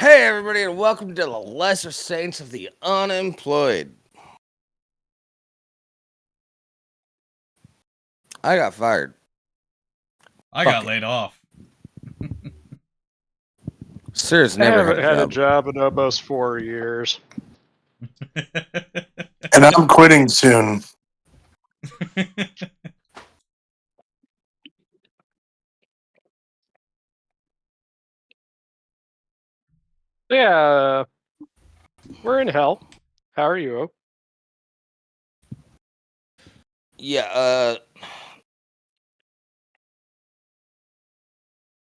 Hey, everybody, and welcome to the Lesser Saints of the Unemployed. I got fired. I Fuck got it. laid off. Sir's I never haven't had had a a job. job in almost 4 years. And I'm quitting soon. Yeah, we're in hell. How are you? Yeah,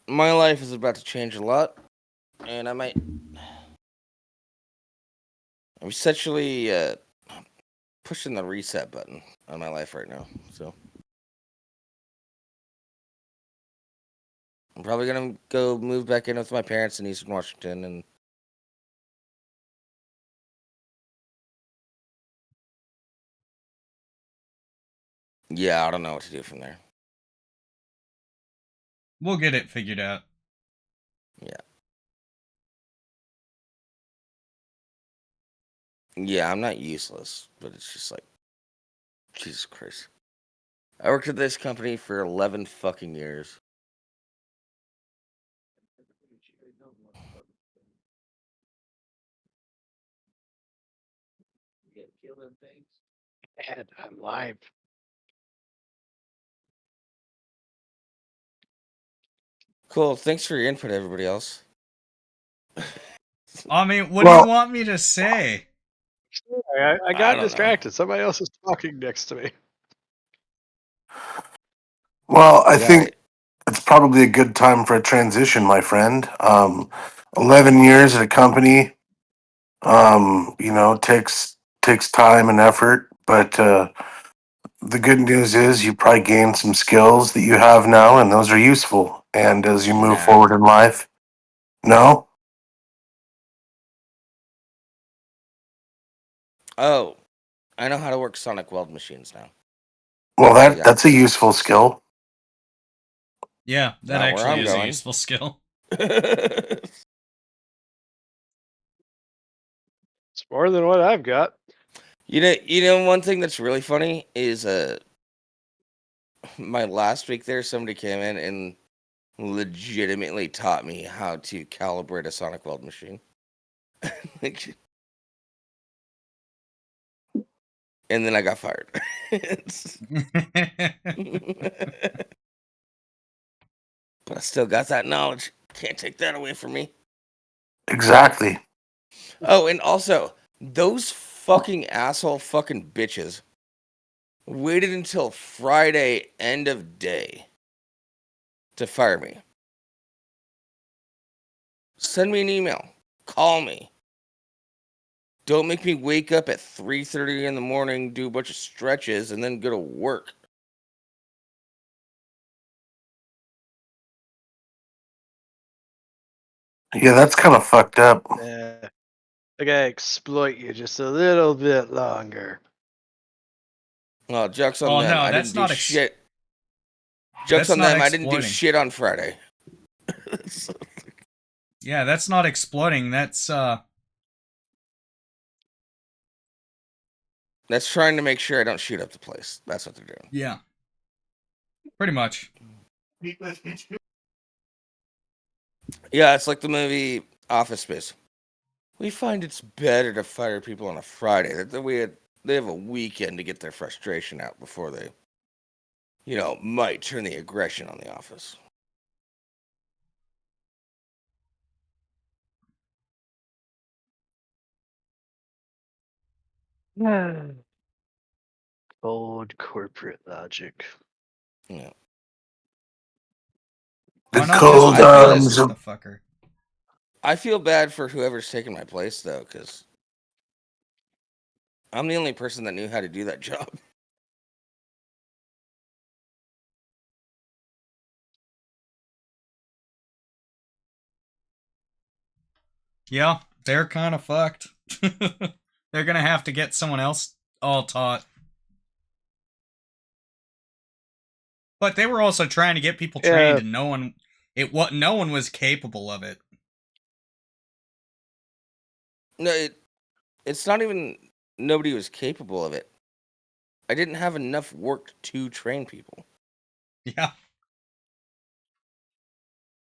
my life is about to change a lot, and I'm essentially pushing the reset button on my life right now. So I'm probably gonna go move back in with my parents in Eastern Washington, and yeah, I don't know what to do from there. We'll get it figured out. Yeah, I'm not useless, but it's just like, Jesus Christ. I worked at this company for 11 fucking years. And I'm live. Cool. Thanks for your input, everybody else. I mean, what do you want me to say? I I got don't know. distracted. Somebody else is talking next to me. Well, I Yeah, think it's probably a good time for a transition, my friend. 11 years at a company, takes time and effort, but the good news is you probably gained some skills that you have now, and those are useful. And as you move nah. forward in life, no? Oh, I know how to work sonic weld machines now. Well, Yeah, that's a useful skill. Yeah, that not where actually I'm is a going. useful skill. It's more than what I've got. One thing that's really funny is my last week there, somebody came in and legitimately taught me how to calibrate a sonic weld machine. And then I got fired. But I still got that knowledge. Can't take that away from me. Exactly. Oh, and also, those fucking asshole fucking bitches waited until Friday end of day to fire me. Send me an email. Call me. Don't make me wake up at 3:30 in the morning, do a bunch of stretches, and then go to work. Yeah, that's kind of fucked up. I gotta exploit you just a little bit longer. Oh, jokes on Oh them. no, I that's didn't do not shit. Jokes that's on not them. I didn't do exploiting. shit on Friday. Yeah, that's not exploiting. That's trying to make sure I don't shoot up the place. That's what they're doing. Yeah. Pretty much. Yeah, it's like the movie Office Space. We find it's better to fire people on a Friday. They have a weekend to get their frustration out before they, might turn the aggression on the office. Old corporate logic. Yeah. The Why not just cold I feel replace arms the of fucker? I feel bad for whoever's taking my place though, because I'm the only person that knew how to do that job. Yeah, they're kind of fucked. They're gonna have to get someone else all taught. But they were also trying to get people trained, Yeah, and no one was capable of it. No, it's not even nobody was capable of it. I didn't have enough work to train people. Yeah.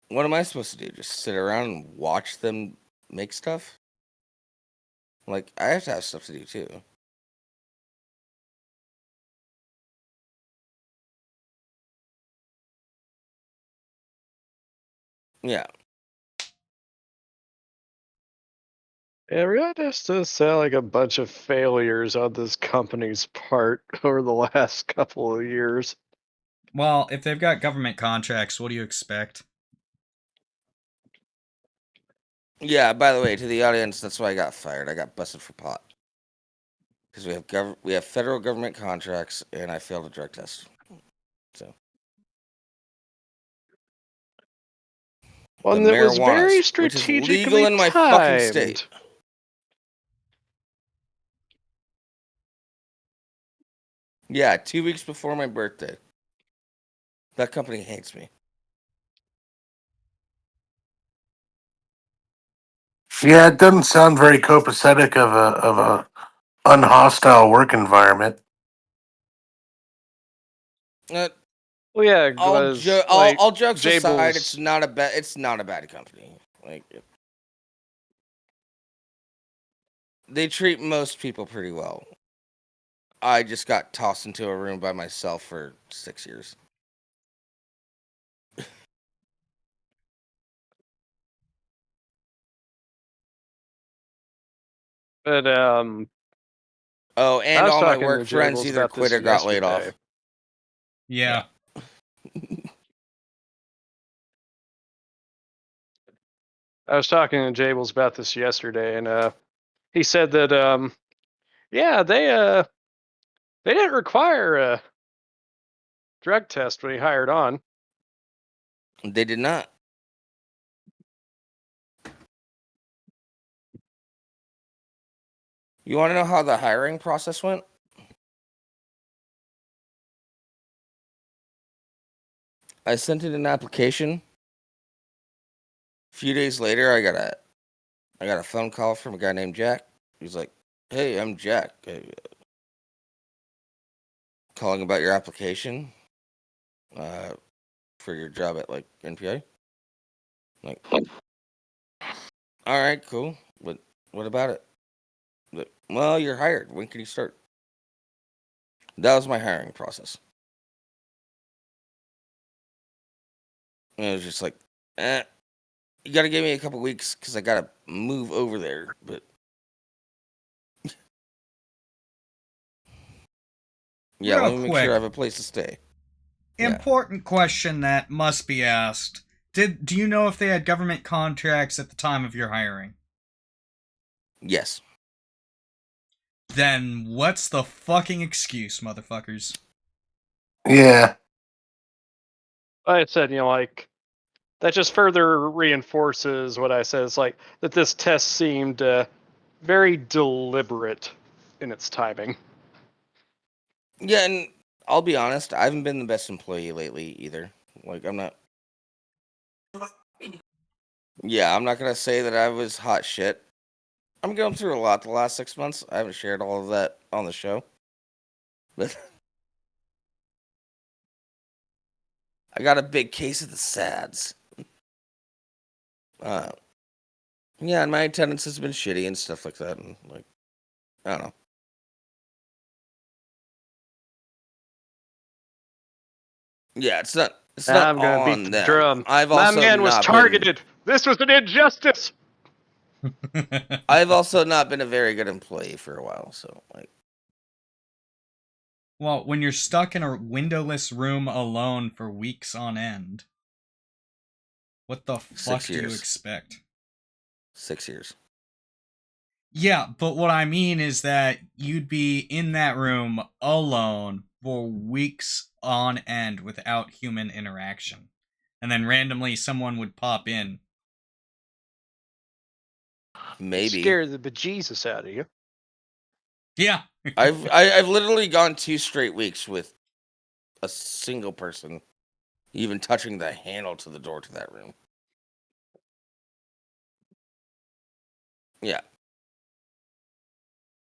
What am I supposed to do? Just sit around and watch them make stuff? Like, I have to have stuff to do too. Yeah. It really just does sound like a bunch of failures on this company's part over the last couple of years. Well, if they've got government contracts, what do you expect? Yeah, by the way, to the audience, that's why I got fired. I got busted for pot. Because we have federal government contracts, and I failed a drug test. So One the that was very marijuana, which is legal strategically in my fucking state. timed. Yeah, 2 weeks before my birthday. That company hates me. Yeah, it doesn't sound very copacetic of a unhostile work environment. Uh, Well, yeah, because like all jokes aside, Jables, it's not a bad company. Like, they treat most people pretty well. I just got tossed into a room by myself for 6 years. but Oh, I and was all my talking work to friends Jables either about quit this or got laid yesterday. off. Yeah. I was talking to Jables about this yesterday, and he said that yeah, they didn't require a drug test when he hired on. They did not. You want to know how the hiring process went? I sent in an application. A few days later, I got a phone call from a guy named Jack. He's like, "Hey, I'm Jack. Calling about your application for your job at like NPI." Like, all right, cool. But what about it? Like, well, you're hired. When can you start? That was my hiring process. And it was just like, you got to give me a couple weeks because I got to move over there. But yeah, Real let me make sure I quick, have a place to stay. Yeah. important question that must be asked. Do you know if they had government contracts at the time of your hiring? Yes. Then what's the fucking excuse, motherfuckers? Yeah. Like I said, like that just further reinforces what I said. It's like that this test seemed very deliberate in its timing. Yeah, and I'll be honest, I haven't been the best employee lately either. Like, I'm not. Yeah, I'm not gonna say that I was hot shit. I'm going through a lot the last 6 months. I haven't shared all of that on the show, but I got a big case of the SADS. Uh, yeah, and my attendance has been shitty and stuff like that, and like, I don't know. Yeah, it's not. It's Now not I'm gonna all beat on the them. drum. I've My also man was not been. targeted. This was an injustice. I've also not been a very good employee for a while, so like. Well, when you're stuck in a windowless room alone for weeks on end, what the fuck 6 do you years. expect? 6 years. Yeah, but what I mean is that you'd be in that room alone for weeks on end without human interaction. And then randomly someone would pop in. Maybe. Scare the bejesus out of you. Yeah. I've literally gone 2 straight weeks with a single person even touching the handle to the door to that room. Yeah.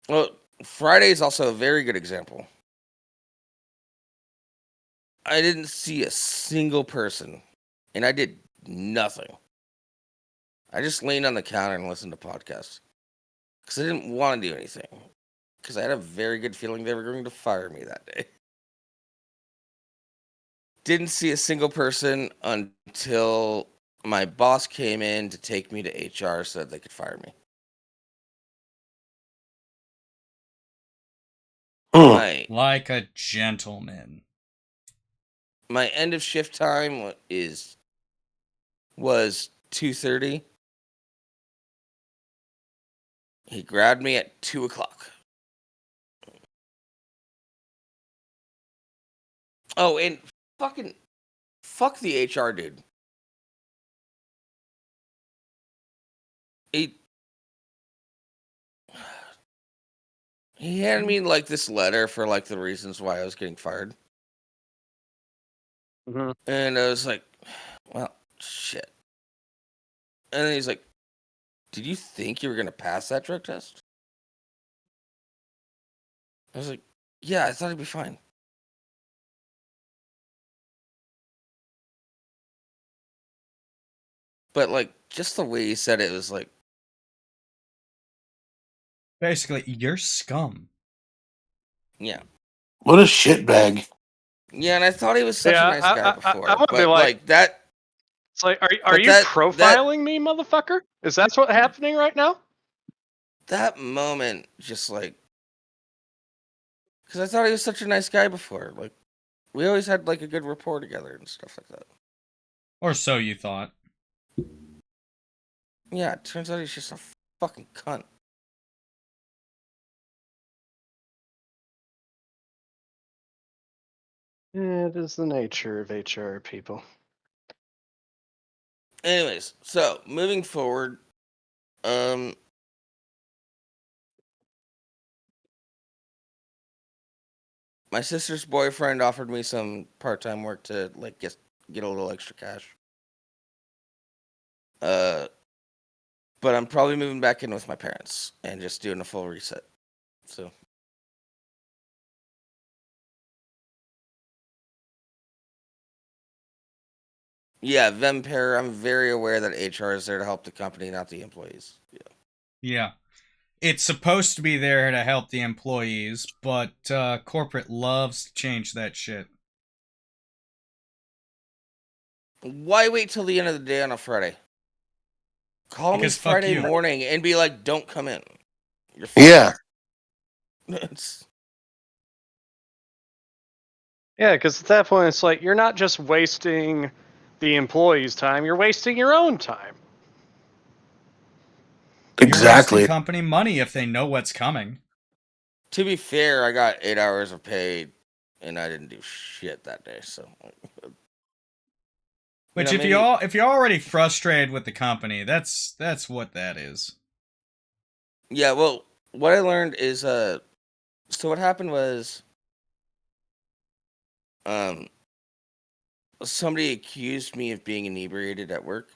Well, Friday is also a very good example. I didn't see a single person, and I did nothing. I just leaned on the counter and listened to podcasts because I didn't want to do anything. Because I had a very good feeling they were going to fire me that day. Didn't see a single person until my boss came in to take me to HR so that they could fire me. Hmm. Like a gentleman. My end of shift time was 2:30. He grabbed me at 2:00. Oh, and fuck the HR dude. He he handed me like this letter for like the reasons why I was getting fired, Mhm. and I was like, well, shit. And then he's like, "Did you think you were gonna pass that drug test?" I was like, "Yeah, I thought it'd be fine." But like, just the way he said it was like, Basically, you're scum. yeah, What a shitbag. yeah. And I thought he was such a Yeah, nice guy I before, would be but like, like that, it's like, are but you that profiling me, motherfucker? Is that what's happening right now? that moment, just like, because I thought he was such a nice guy before. Like, we always had like a good rapport together and stuff like that. Or so you thought. Yeah, it turns out he's just a fucking cunt. Yeah, it is the nature of HR people. Anyways, so moving forward, um, my sister's boyfriend offered me some part-time work to like get a little extra cash. Uh, but I'm probably moving back in with my parents and just doing a full reset. So yeah, Vempire. I'm very aware that HR is there to help the company, not the employees. Yeah. Yeah. It's supposed to be there to help the employees, but corporate loves to change that shit. Why wait till the end of the day on a Friday? Call me Because fuck Friday you. morning and be like, "Don't come in. You're Yeah. fired." It's, Yeah, because at that point, it's like you're not just wasting the employee's time; you're wasting your own time. You're wasting Exactly. company money if they know what's coming. to be fair, I got 8 hours of pay, and I didn't do shit that day. So, Which maybe if you're already frustrated with the company, that's what that is. yeah. Well, what I learned is so what happened was um somebody accused me of being inebriated at work,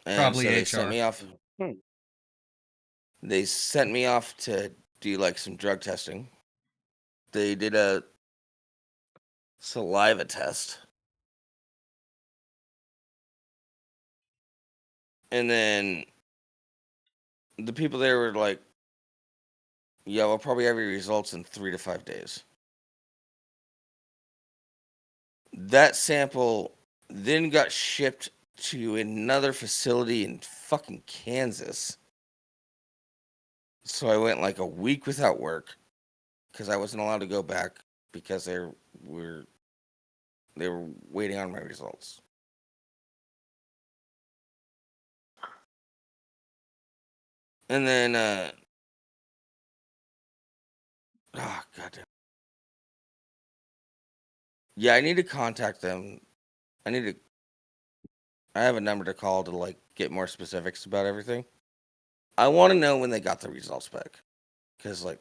and Probably so they sent HR. me off. Hmm. They sent me off to do like some drug testing. They did a saliva test, and then the people there were like, "Yeah, we'll probably have your results in 3 to 5 days." That sample then got shipped to another facility in fucking Kansas. So I went like a week without work because I wasn't allowed to go back because were they were waiting on my results. And then oh goddamn. Yeah, I need to contact them. I need to I have a number to call to like get more specifics about everything. I want to know when they got the results back. Cuz like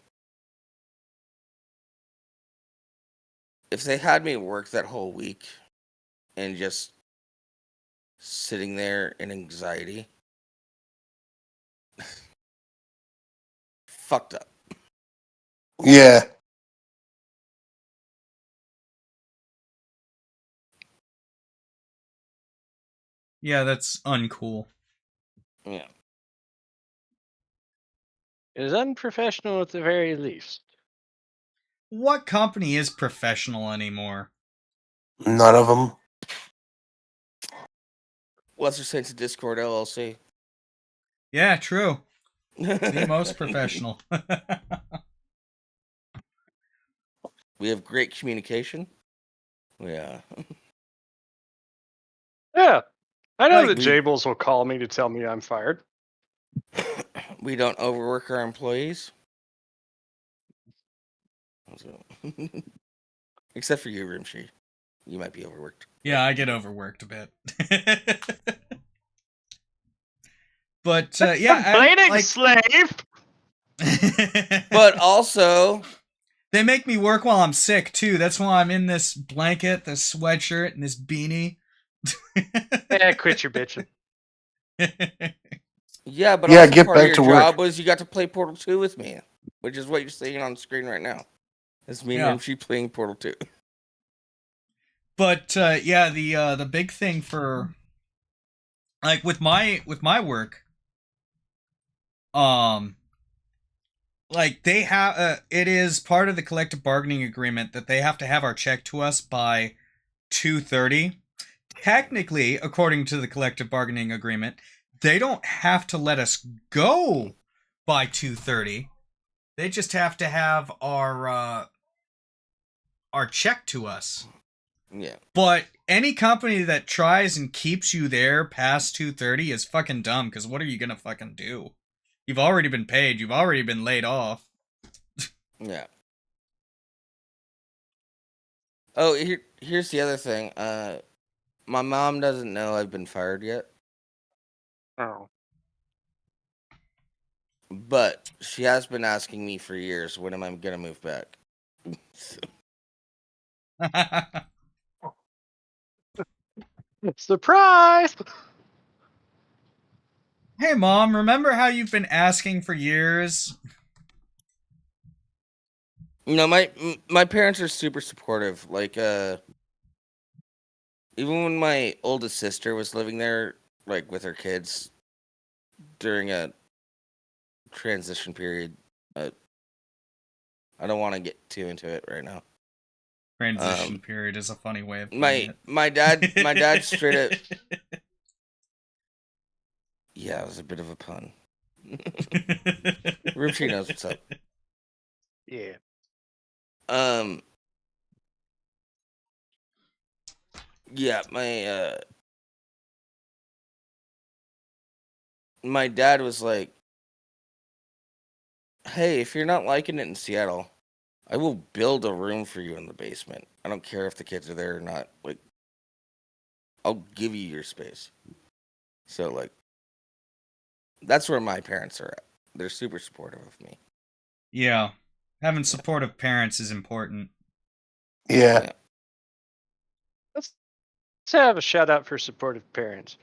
if they had me work that whole week and just sitting there in anxiety, fucked up. Yeah. Yeah, that's uncool. Yeah. It is unprofessional at the very least. What company is professional anymore? None of them. Lesser Saints of Discord LLC. Yeah, true. The most professional. We have great communication. Yeah. Yeah. I know Like, that Jables will call me to tell me I'm fired. We don't overwork our employees. So- Except for you, Rimshee. You might be overworked. Yeah, I get overworked a bit. But yeah, Complaining, like, slave! But also, they make me work while I'm sick too. That's why I'm in this blanket, this sweatshirt, and this beanie. Quit your bitching. yeah, but Yeah, also get part of back your to work. job was you got to play Portal 2 with me, which is what you're seeing on the screen right now. It's me and Yeah. Rimshee playing Portal 2. But yeah, the big thing for like with my work, like they have it is part of the collective bargaining agreement that they have to have our check to us by 2:30. Technically, according to the collective bargaining agreement, they don't have to let us go by 2:30. They just have to have our check to us. Yeah. But any company that tries and keeps you there past 2:30 is fucking dumb, because what are you gonna fucking do? You've already been paid. You've already been laid off. Yeah. Oh, here's the other thing. My mom doesn't know I've been fired yet, Oh. but she has been asking me for years, when am I gonna move back? So, Surprise! Hey, Mom, remember how you've been asking for years? my parents are super supportive. Like, even when my oldest sister was living there, like with her kids during a transition period, I don't want to get too into it right now. Transition period is a funny way of putting it. My dad straight up. Yeah, it was a bit of a pun. Rimshee knows what's up. Yeah. Yeah, my dad was like, "Hey, if you're not liking it in Seattle, I will build a room for you in the basement. I don't care if the kids are there or not. Like, I'll give you your space." So, like, that's where my parents are at. They're super supportive of me. Yeah. Having supportive parents is important. Yeah. Let's have a shout out for supportive parents.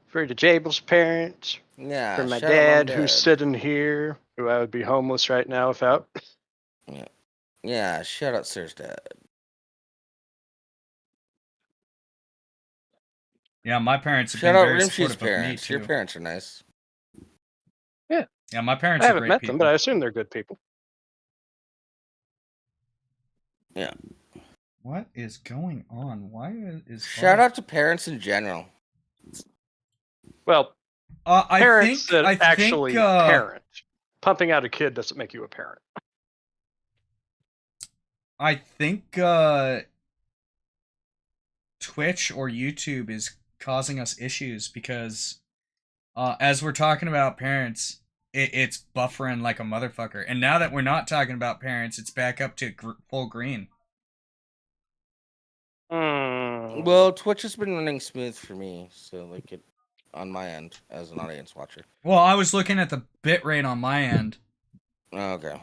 For the Jables parents. Yeah. For my shout out Mom, dad, who's Dad. sitting here, who I would be homeless right now without. Yeah. Shout out Sarah's dad. Yeah, my parents have Shout been out very Rimshee's supportive of me parents. Your too. parents are nice. Yeah. Yeah, my I parents are haven't great met people. them, but I assume they're good people. Yeah. What is going on? Why is Shout out to parents in general. Well, I parents think that actually parent. Pumping out a kid doesn't make you a parent. I think Twitch or YouTube is causing us issues because as we're talking about parents, it's buffering like a motherfucker. And now that we're not talking about parents, it's back up to full green. Well, Twitch has been running smooth for me, so like it on my end as an audience watcher. Well, I was looking at the bitrate on my end. Okay.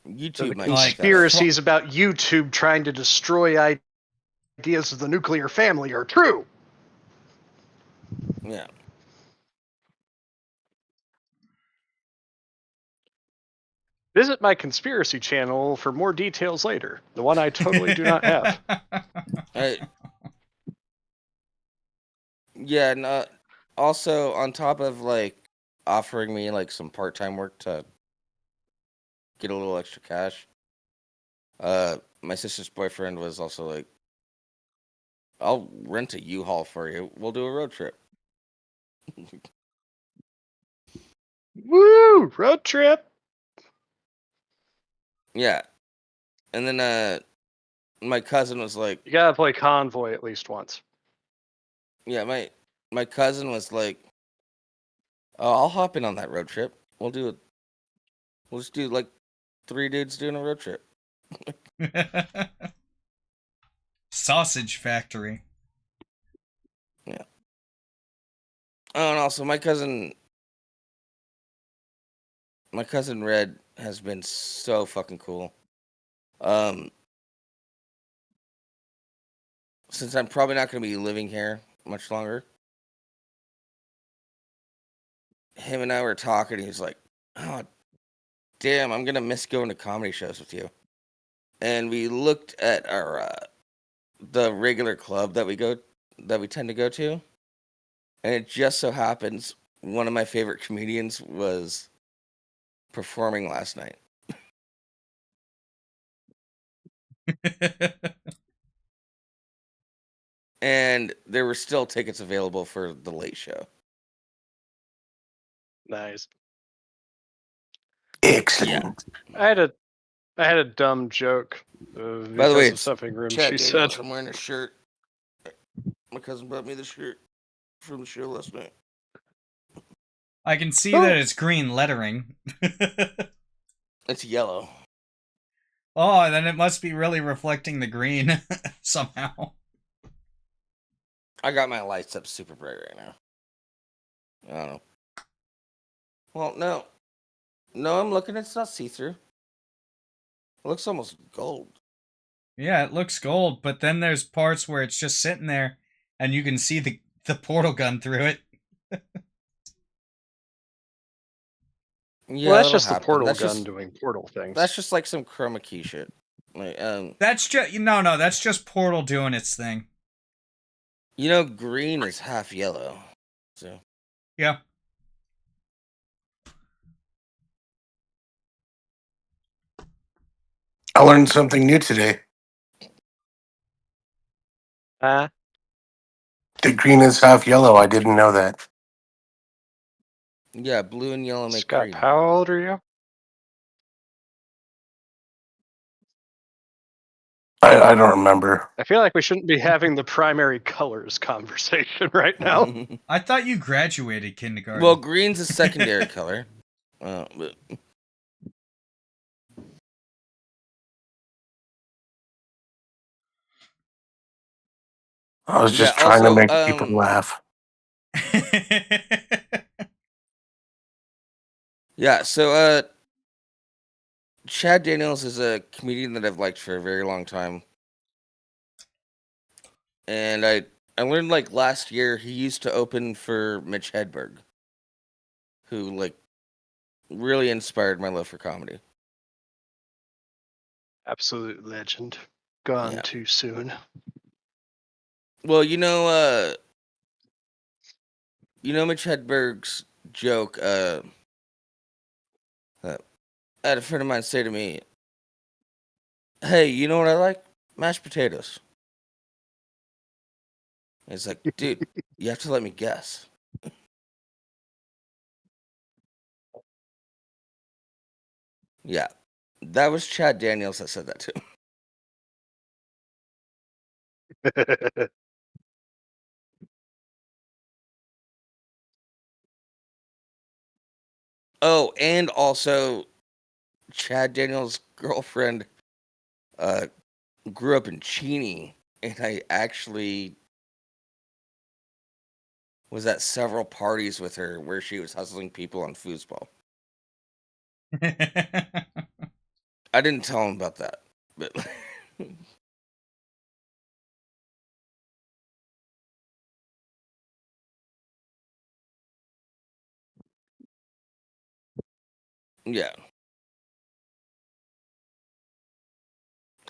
So YouTube the might conspiracies about YouTube trying to destroy ideas of the nuclear family are true. Yeah. Visit my conspiracy channel for more details later. The one I totally do not have. Yeah, and also on top of like offering me like some part-time work to get a little extra cash, my sister's boyfriend was also like, I'll rent a U-Haul for you. We'll do a road trip. Woo! Road trip! Yeah. And then my cousin was like, You gotta play Convoy at least once. yeah, my cousin was like, oh, I'll hop in on that road trip. We'll do it. We'll just do like 3 dudes doing a road trip. Sausage factory. Yeah. Oh, and also my cousin Red has been so fucking cool. Since I'm probably not going to be living here much longer, him and I were talking. He was like, "Oh, damn, I'm gonna miss going to comedy shows with you." And we looked at our the regular club that we tend to go to, and it just so happens one of my favorite comedians was performing last night. And there were still tickets available for the late show. Nice. Excellent. I had a dumb joke By the because way, of it's something Chad Rimshee said. Daniels. I'm wearing a shirt. My cousin brought me the shirt from the show last night. I can see that it's green lettering. It's yellow. Oh, then it must be really reflecting the green somehow. I got my lights up super bright right now. I don't know. Well, no. No, I'm looking. It's not see-through. It looks almost gold. Yeah, it looks gold, but then there's parts where it's just sitting there and you can see the portal gun through it. Yeah, Well, that's that'll just the happen. portal That's gun just doing portal things. that's just like some chroma key shit. Like, That's just no, that's just Portal doing its thing. Green is half yellow. So Yeah. I learned something new today. Ah, The green is half yellow. I didn't know that. yeah, blue and yellow make Scott, green. how old are you? I don't remember. I feel like we shouldn't be having the primary colors conversation right now. I thought you graduated kindergarten. Well, green's a secondary color. But I was yeah, just trying to also, make people laugh. yeah, so Chad Daniels is a comedian that I've liked for a very long time. And I learned like last year he used to open for Mitch Hedberg, who like really inspired my love for comedy. Absolute legend. Gone Yeah. too soon. Well, Mitch Hedberg's joke. I had a friend of mine say to me, "Hey, you know what I like? Mashed potatoes." And it's like, dude, you have to let me guess. Yeah, that was Chad Daniels that said that to him. Oh, and also Chad Daniels' girlfriend grew up in Cheney, and I actually was at several parties with her where she was hustling people on foosball. I didn't tell him about that, but yeah.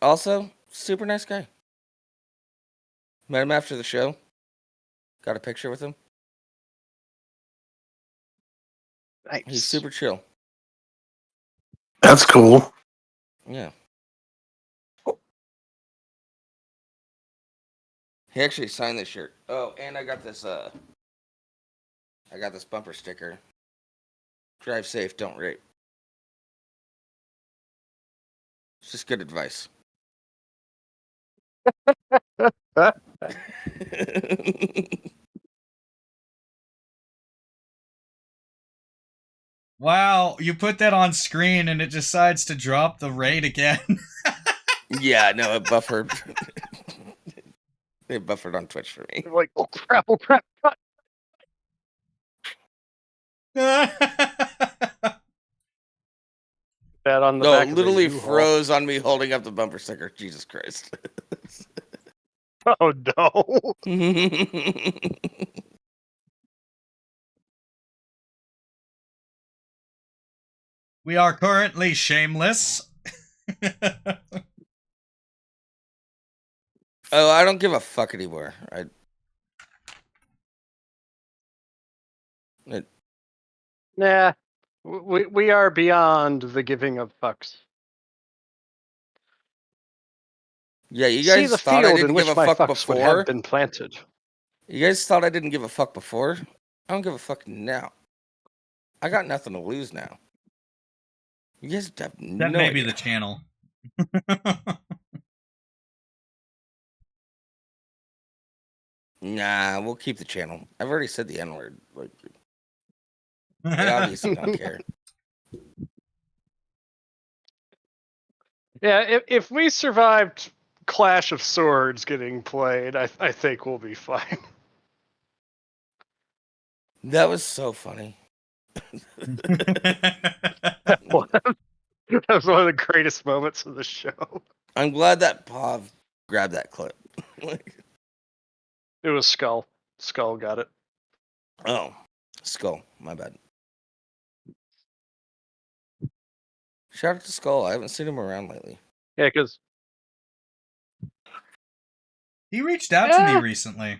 Also, super nice guy. Met him after the show. Got a picture with him. Nice. He's super chill. That's cool. Yeah. He actually signed this shirt. Oh, and I got this bumper sticker. Drive safe, don't rape. It's just good advice. Wow, you put that on screen and it decides to drop the raid again. Yeah, no, it buffered. It buffered on Twitch for me. They're like, oh crap, cut. That on the No, back it of the literally U-Haul. froze on me holding up the bumper sticker. Jesus Christ. Oh no. We are currently shameless. Oh, I don't give a fuck anymore. Nah. We are beyond the giving of fucks. Yeah, you See guys the thought I field in didn't give which a my fuck fucks would have before. been planted. You guys thought I didn't give a fuck before. I don't give a fuck now. I got nothing to lose now. You guys have no That may be idea. the channel. Nah, we'll keep the channel. I've already said the N-word. Like, they obviously don't care. Yeah, if we survived Clash of Swords getting played, I think we'll be fine. That was so funny. That was one of the greatest moments of the show. I'm glad that Pav grabbed that clip. It was Skull. Skull got it. Oh, Skull. My bad. Shout out to Skull. I haven't seen him around lately. Yeah, because He reached out to me recently.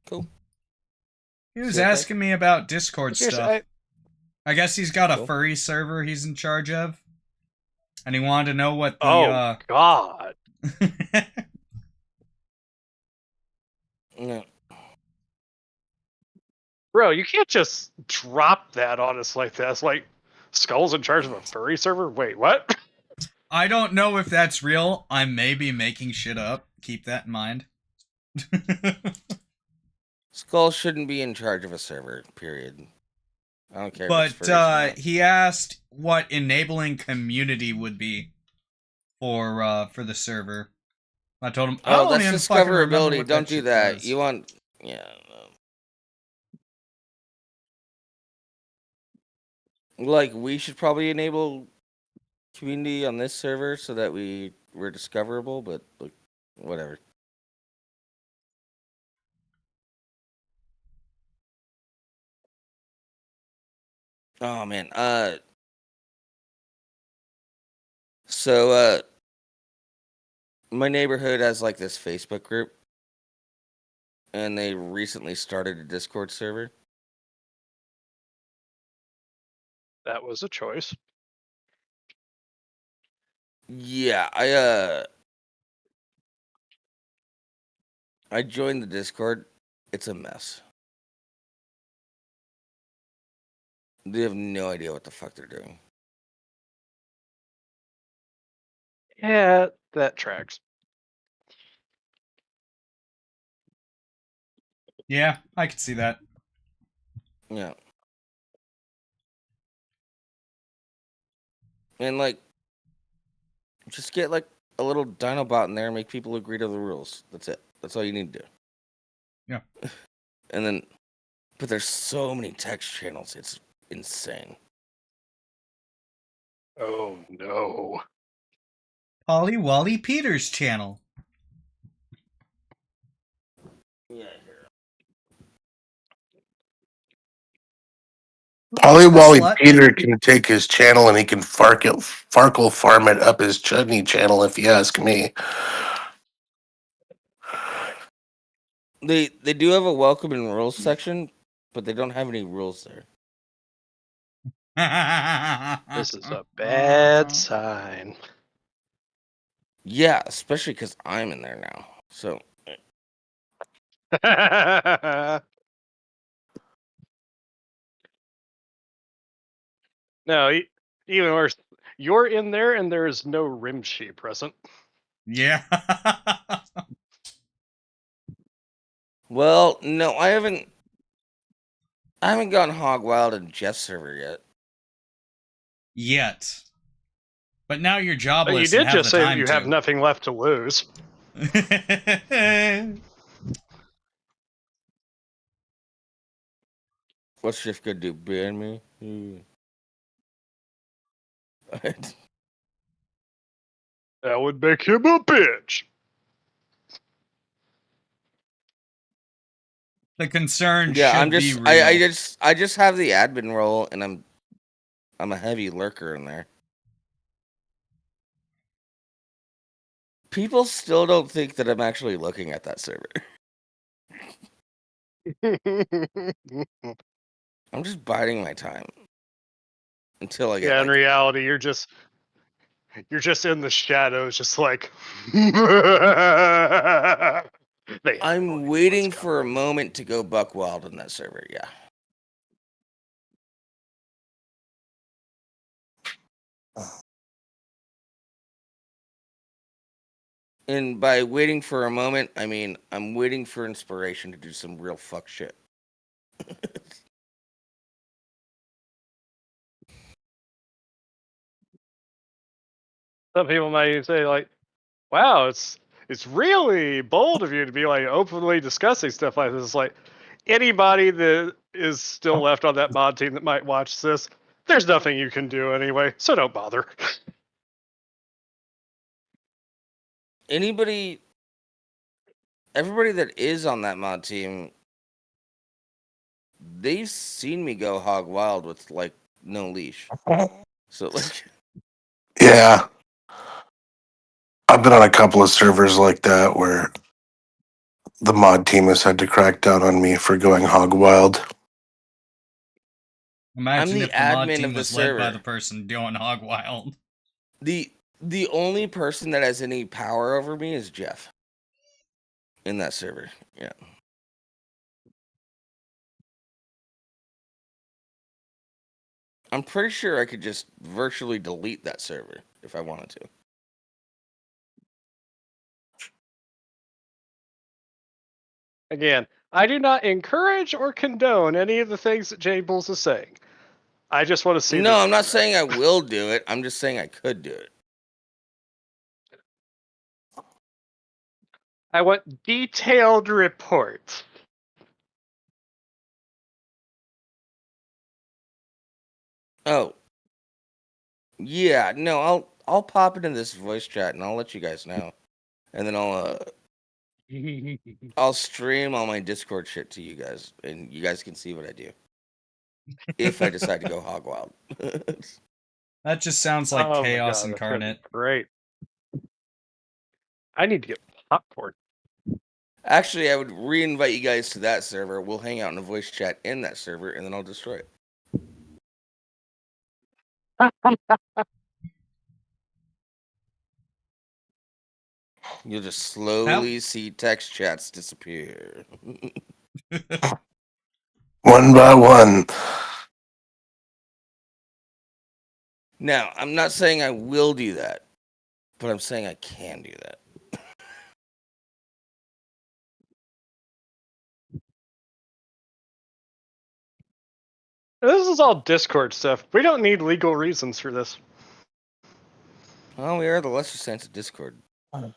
Cool. He was See that, asking me about Discord stuff. I guess he's got a Cool. furry server he's in charge of. And he wanted to know what the oh god. No. Bro, you can't just drop that on us like that. It's like Skull's in charge of a furry server? Wait, what? I don't know if that's real. I may be making shit up. Keep that in mind. Skull shouldn't be in charge of a server, period. I don't care if it's But furries or not. he asked what enabling community would be for the server. I told him, I Oh, don't that's even fucking remember discoverability. what Don't do shit that. does. You want... Yeah. Like, we should probably enable community on this server so that we're discoverable, but, like, whatever. Oh, man. So, my neighborhood has, like, this Facebook group. And they recently started a Discord server. That was a choice. Yeah, I joined the Discord. It's a mess. They have no idea what the fuck they're doing. Yeah, that tracks. Yeah, I could see that. Yeah. And, like, just get, like, a little Dinobot in there and make people agree to the rules. That's it. That's all you need to do. Yeah. And then, but there's so many text channels. It's insane. Oh no. Polly Wally Peters channel. Yeah. Polly Wally Slut. Peter can take his channel and he can Farkle farm it up his chutney channel, if you ask me. They do have a welcome and rules section, but they don't have any rules there. This is a bad sign. Yeah, especially because I'm in there now. So No, even worse. You're in there, and there is no Rimshee present. Yeah. well, no, I haven't gone hog wild in Jeff's server yet. Yet. But now you're But jobless you did and have just the say that time you to. have nothing left to lose. What's Shift gonna do? Ban me? That would make him a bitch. The concern Yeah, should I'm be just real. I just have the admin role, and I'm a heavy lurker in there. People still don't think that I'm actually looking at that server. I'm just biding my time until I get Yeah, in like. reality, you're just in the shadows, just like. They have no I'm idea waiting what's for a coming. moment to go buck wild in that server. Yeah. And by waiting for a moment, I mean I'm waiting for inspiration to do some real fuck shit. Some people might say like, "Wow, it's really bold of you to be like openly discussing stuff like this." It's like anybody that is still left on that mod team that might watch this, there's nothing you can do anyway, so don't bother. Everybody that is on that mod team, they've seen me go hog wild with like no leash. So like, Yeah. I've been on a couple of servers like that where the mod team has had to crack down on me for going hog wild. I'm Imagine the if the mod admin team of the was led by server. the person doing hog wild. The only person that has any power over me is Jeff in that server. Yeah. I'm pretty sure I could just virtually delete that server if I wanted to. Again, I do not encourage or condone any of the things that Jables is saying. I just want to see. No, I'm not saying I will do it. I'm just saying I could do it. I want detailed reports. Oh. Yeah, no, I'll pop it in this voice chat and I'll let you guys know. And then I'll stream all my Discord shit to you guys and you guys can see what I do. If I decide to go hog wild. That just sounds like Oh my chaos god, that's gonna be incarnate. great. I need to get popcorn. Actually, I would re-invite you guys to that server. We'll hang out in a voice chat in that server and then I'll destroy it. You'll just slowly see text chats disappear. One by one. Now, I'm not saying I will do that, but I'm saying I can do that. This is all Discord stuff. We don't need legal reasons for this. Well, we are the lesser sense of Discord. I'm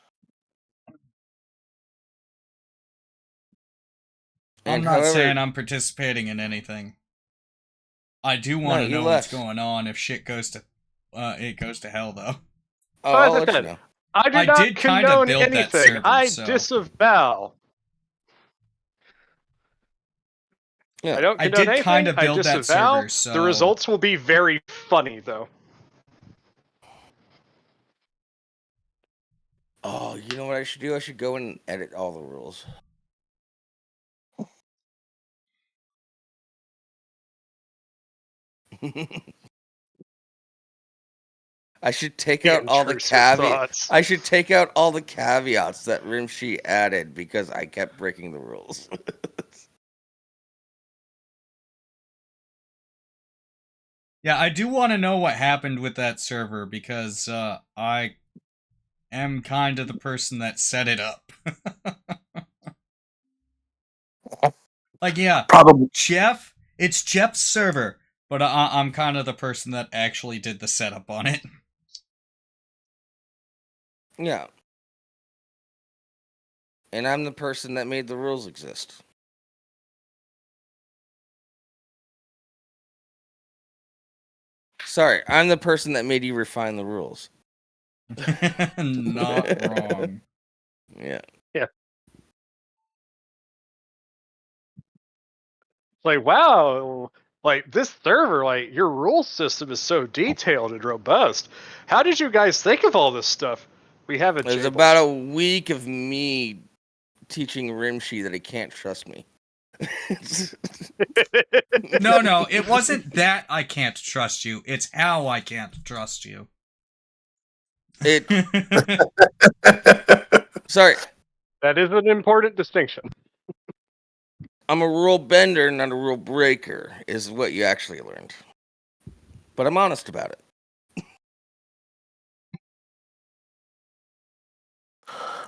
And not saying however, I'm participating in anything. I do no, want to you know what's left. going on if shit goes to it goes to hell though. Oh, So I'll as I let you said, know. I do I not did kinda condone build that anything. server, I so- disavow. Yeah. I don't I condone did anything. kinda I build that disavow. server, so The results will be very funny, though. Oh, you know what I should do? I should go and edit all the rules. I should take The out all the intrusive thoughts. I should take out all the caveats that Rimshee added because I kept breaking the rules. yeah, I do want to know what happened with that server because I am kind of the person that set it up. Like, yeah, Probably. it's Jeff's server, but I'm kind of the person that actually did the setup on it. Yeah. And I'm the person that made the rules exist. Sorry, I'm the person that made you refine the rules. Not wrong. Yeah. Yeah. Like, wow, like this server, like your rule system is so detailed and robust. How did you guys think of all this stuff? We have a It was Jables. about a week of me teaching Rimshee that he can't trust me. No, it wasn't that I can't trust you. It's how I can't trust you. It. Sorry, That is an important distinction. I'm a rule bender, not a rule breaker, is what you actually learned. But I'm honest about it.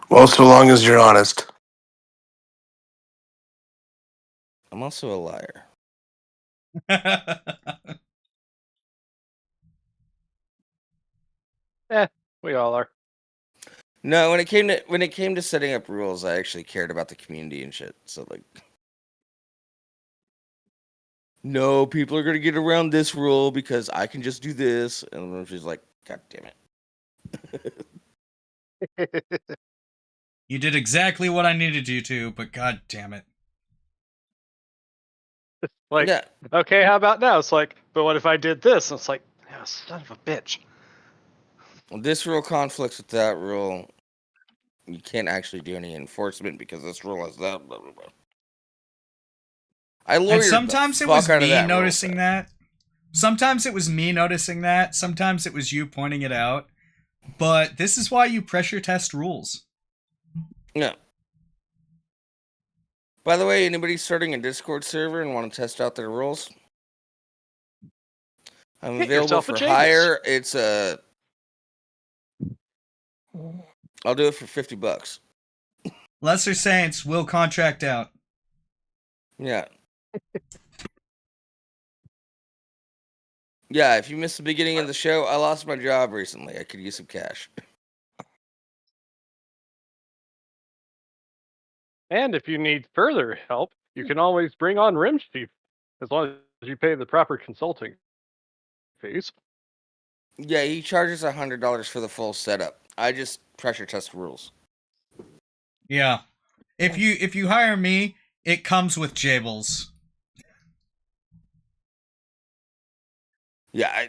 Well, so long as you're honest. I'm also a liar. We all are. No, when it came to setting up rules, I actually cared about the community and shit. So like, no, people are gonna get around this rule because I can just do this, and then she's like, God damn it. You did exactly what I needed you to, but god damn it. Like, Yeah, okay, how about now? It's like, but what if I did this? And it's like, oh, son of a bitch. this rule conflicts with that rule. You can't actually do any enforcement because this rule has that. Blah blah blah. I lawyered And sometimes the it was fuck out of me that noticing rule. that. Sometimes it was me noticing that. Sometimes it was you pointing it out. But this is why you pressure test rules. No. By the way, anybody starting a Discord server and want to test out their rules? I'm Get available yourself a for Jables. hire. It's I'll do it for $50. Lesser Saints will contract out. Yeah. Yeah, if you missed the beginning of the show, I lost my job recently. I could use some cash. And if you need further help, you can always bring on Rimshee, as long as you pay the proper consulting fees. Yeah, he charges $100 for the full setup. I just pressure test rules. Yeah. If you hire me, it comes with Jables. Yeah,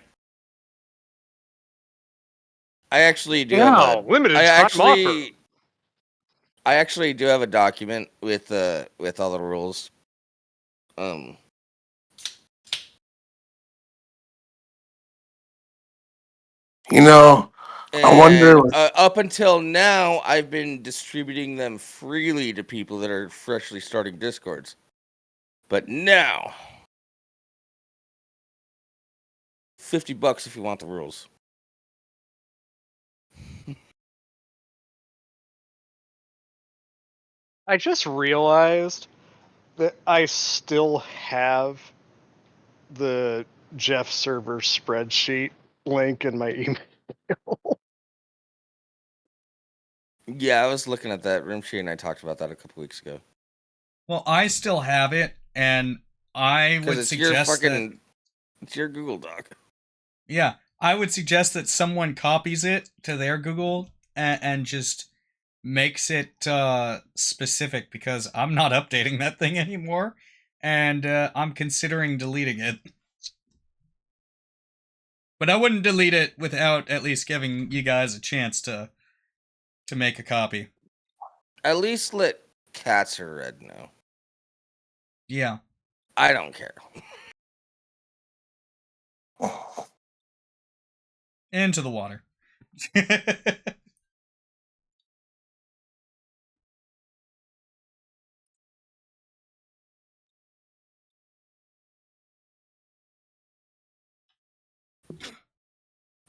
I actually do Wow, have a limited I time offer. actually do have a document with all the rules. You know, I wonder. And up until now, I've been distributing them freely to people that are freshly starting Discords. But now, $50 if you want the rules. I just realized that I still have the Jeff server spreadsheet link in my email. Yeah, I was looking at that. Rimshee and I talked about that a couple weeks ago. Well, I still have it, and I Because would it's your suggest fucking, that it's your Google Doc. yeah, I would suggest that someone copies it to their Google and just makes it specific because I'm not updating that thing anymore. and I'm considering deleting it. But I wouldn't delete it without at least giving you guys a chance to make a copy. At least let Cats Are Red know. Yeah. I don't care. Into the water.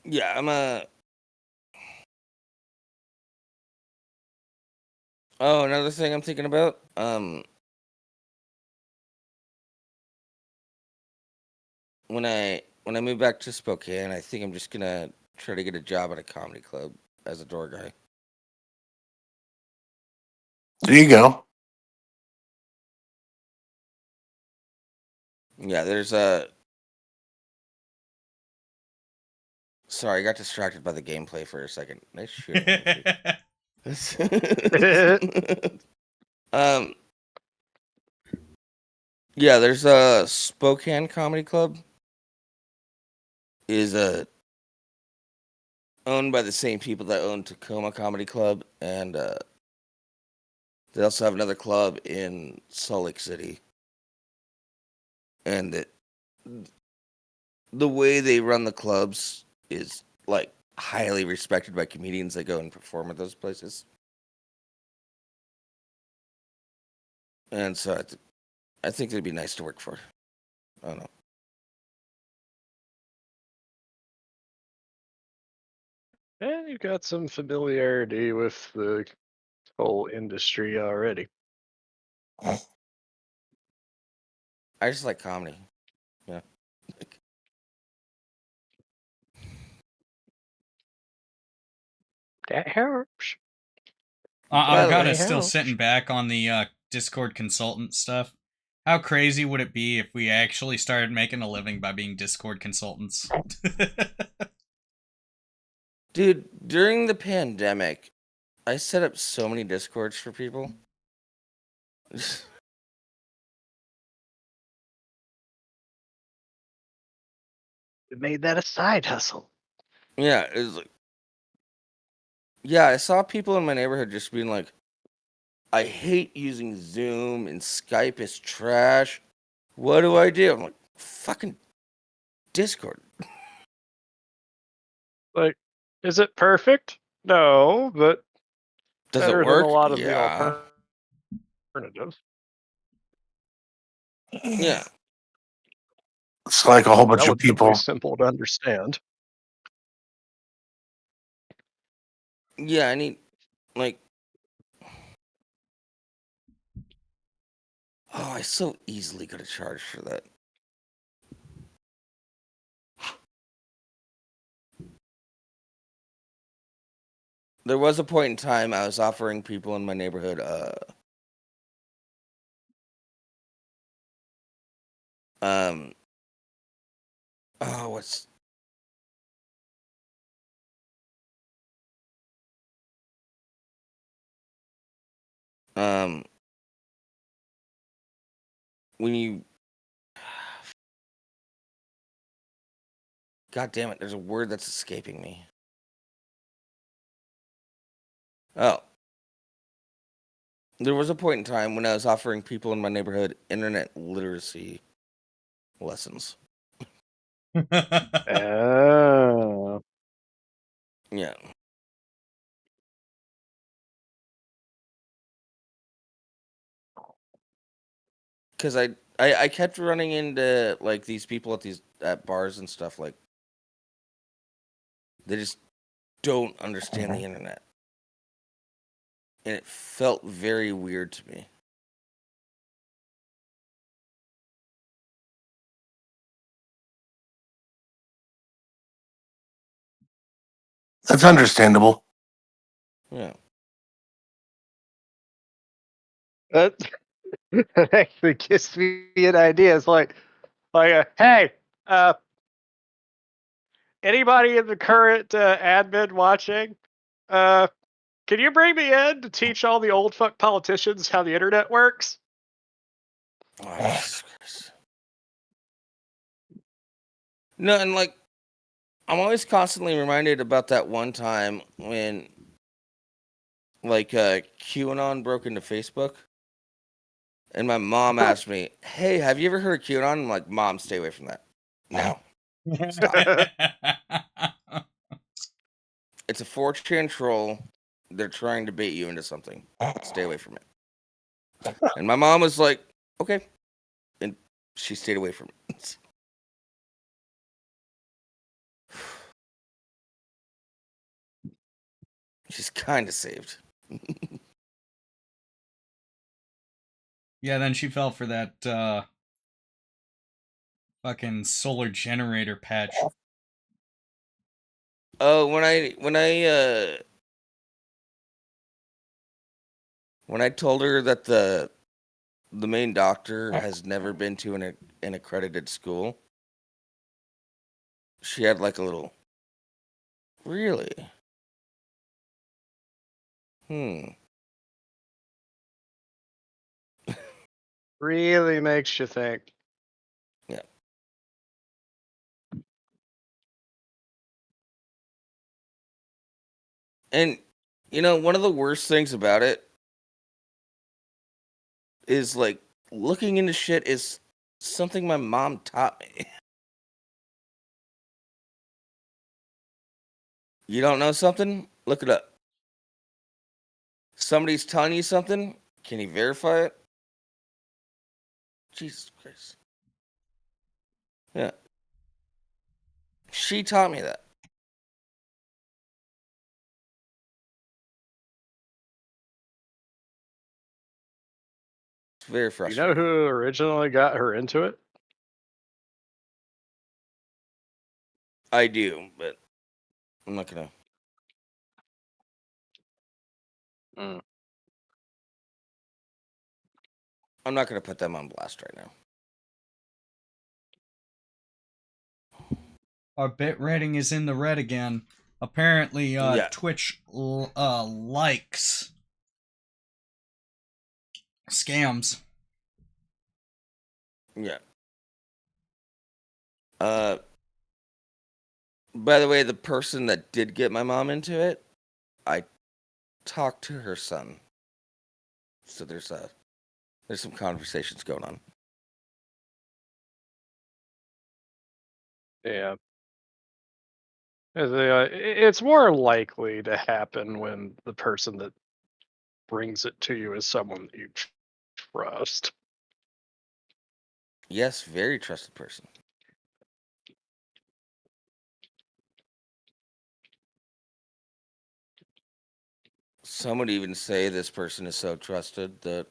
Yeah, I'm a. Oh, another thing I'm thinking about. When I move back to Spokane, I think I'm just gonna try to get a job at a comedy club as a door guy. There you go. Yeah, there's a. Sorry, I got distracted by the gameplay for a second. Nice shooting. Yeah, there's a Spokane Comedy Club. Is owned by the same people that own Tacoma Comedy Club, and they also have another club in Salt Lake City. And the way they run the clubs is like highly respected by comedians that go and perform at those places. And so I think it'd be nice to work for. I don't know. And you've got some familiarity with the whole industry already. I just like comedy. Yeah. That helps. I'm By the kind way, of still helps. sitting back on the Discord consultant stuff. How crazy would it be if we actually started making a living by being Discord consultants? dude, during the pandemic, I set up so many Discords for people. It made that a side hustle. Yeah, it was like, yeah, I saw people in my neighborhood just being like, I hate using Zoom and Skype is trash. What do I do? I'm like, fucking Discord. Like, is it perfect? No, but Does it better than a work? lot of the Yeah. alternatives. Yeah. It's like a whole bunch of Relatively people. simple to understand. Yeah, I need, like, oh, I so easily got a charge for that. There was a point in time I was offering people in my neighborhood, oh, what's, um, when you, God damn it, there's a word that's escaping me. Oh. There was a point in time when I was offering people in my neighborhood internet literacy lessons. Oh. Yeah. Because I kept running into like these people at bars and stuff, like they just don't understand the internet. And it felt very weird to me. That's understandable. Yeah. That actually gives me an idea. It's like, hey, anybody in the current admin watching, can you bring me in to teach all the old fuck politicians how the internet works? Oh, Jesus Christ. No, and like I'm always constantly reminded about that one time when like QAnon broke into Facebook, and my mom asked me, "Hey, have you ever heard of QAnon?" I'm like, "Mom, stay away from that. No, stop. It's a 4chan troll. They're trying to bait you into something. Stay away from it." And my mom was like, "Okay," and she stayed away from it. She's kind of saved. Yeah, then she fell for that fucking solar generator patch. Oh, when I told her that the main doctor has never been to an accredited school, she had like a little, really? Really makes you think. Yeah. And you know, one of the worst things about it is like looking into shit is something my mom taught me. You don't know something? Look it up. Somebody's telling you something? Can you verify it? Jesus Christ. Yeah. She taught me that. It's very You know frustrating. who originally got her into it? I do, but I'm not gonna. Mm. I'm not gonna put them on blast right now. Our bit rating is in the red again. Apparently, Yeah. Twitch likes scams. Yeah. By the way, the person that did get my mom into it, I talked to her son. So there's some conversations going on. Yeah. It's more likely to happen when the person that brings it to you is someone that you trust. Yes, very trusted person. Some would even say this person is so trusted that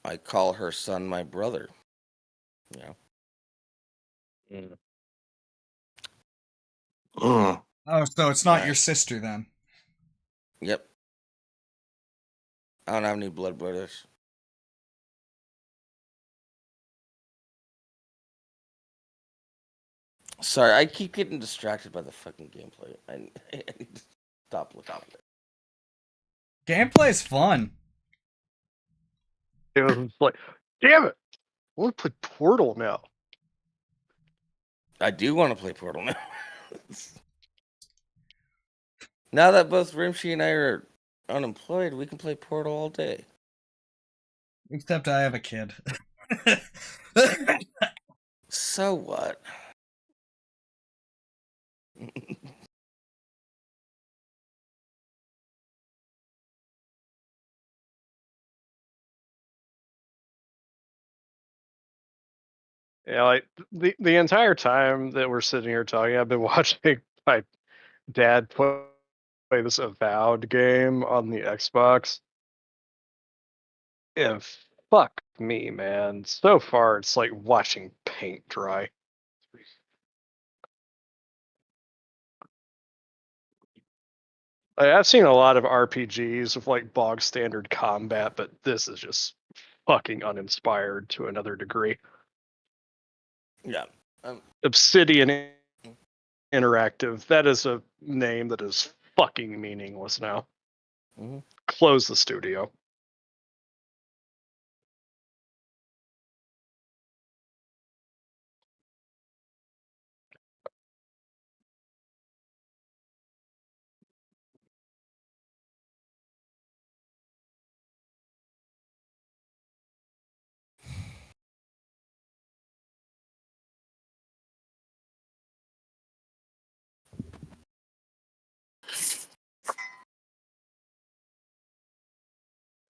I call her son my brother. Yeah. Mm. Mm. Oh, so it's not your Nice. sister then? Yep. I don't have any blood brothers. Sorry, I keep getting distracted by the fucking gameplay. I need to stop looking at it. Gameplay's fun. It was like, damn it! I want to play Portal now. I do want to play Portal now. Now that both Rimshee and I are unemployed, we can play Portal all day. Except I have a kid. So what? Yeah, like the entire time that we're sitting here talking, I've been watching my dad play this Avowed game on the Xbox. And fuck me, man. So far, it's like watching paint dry. I've seen a lot of RPGs with like bog standard combat, but this is just fucking uninspired to another degree. Yeah. Obsidian Interactive. That is a name that is fucking meaningless now. Mhm. Close the studio.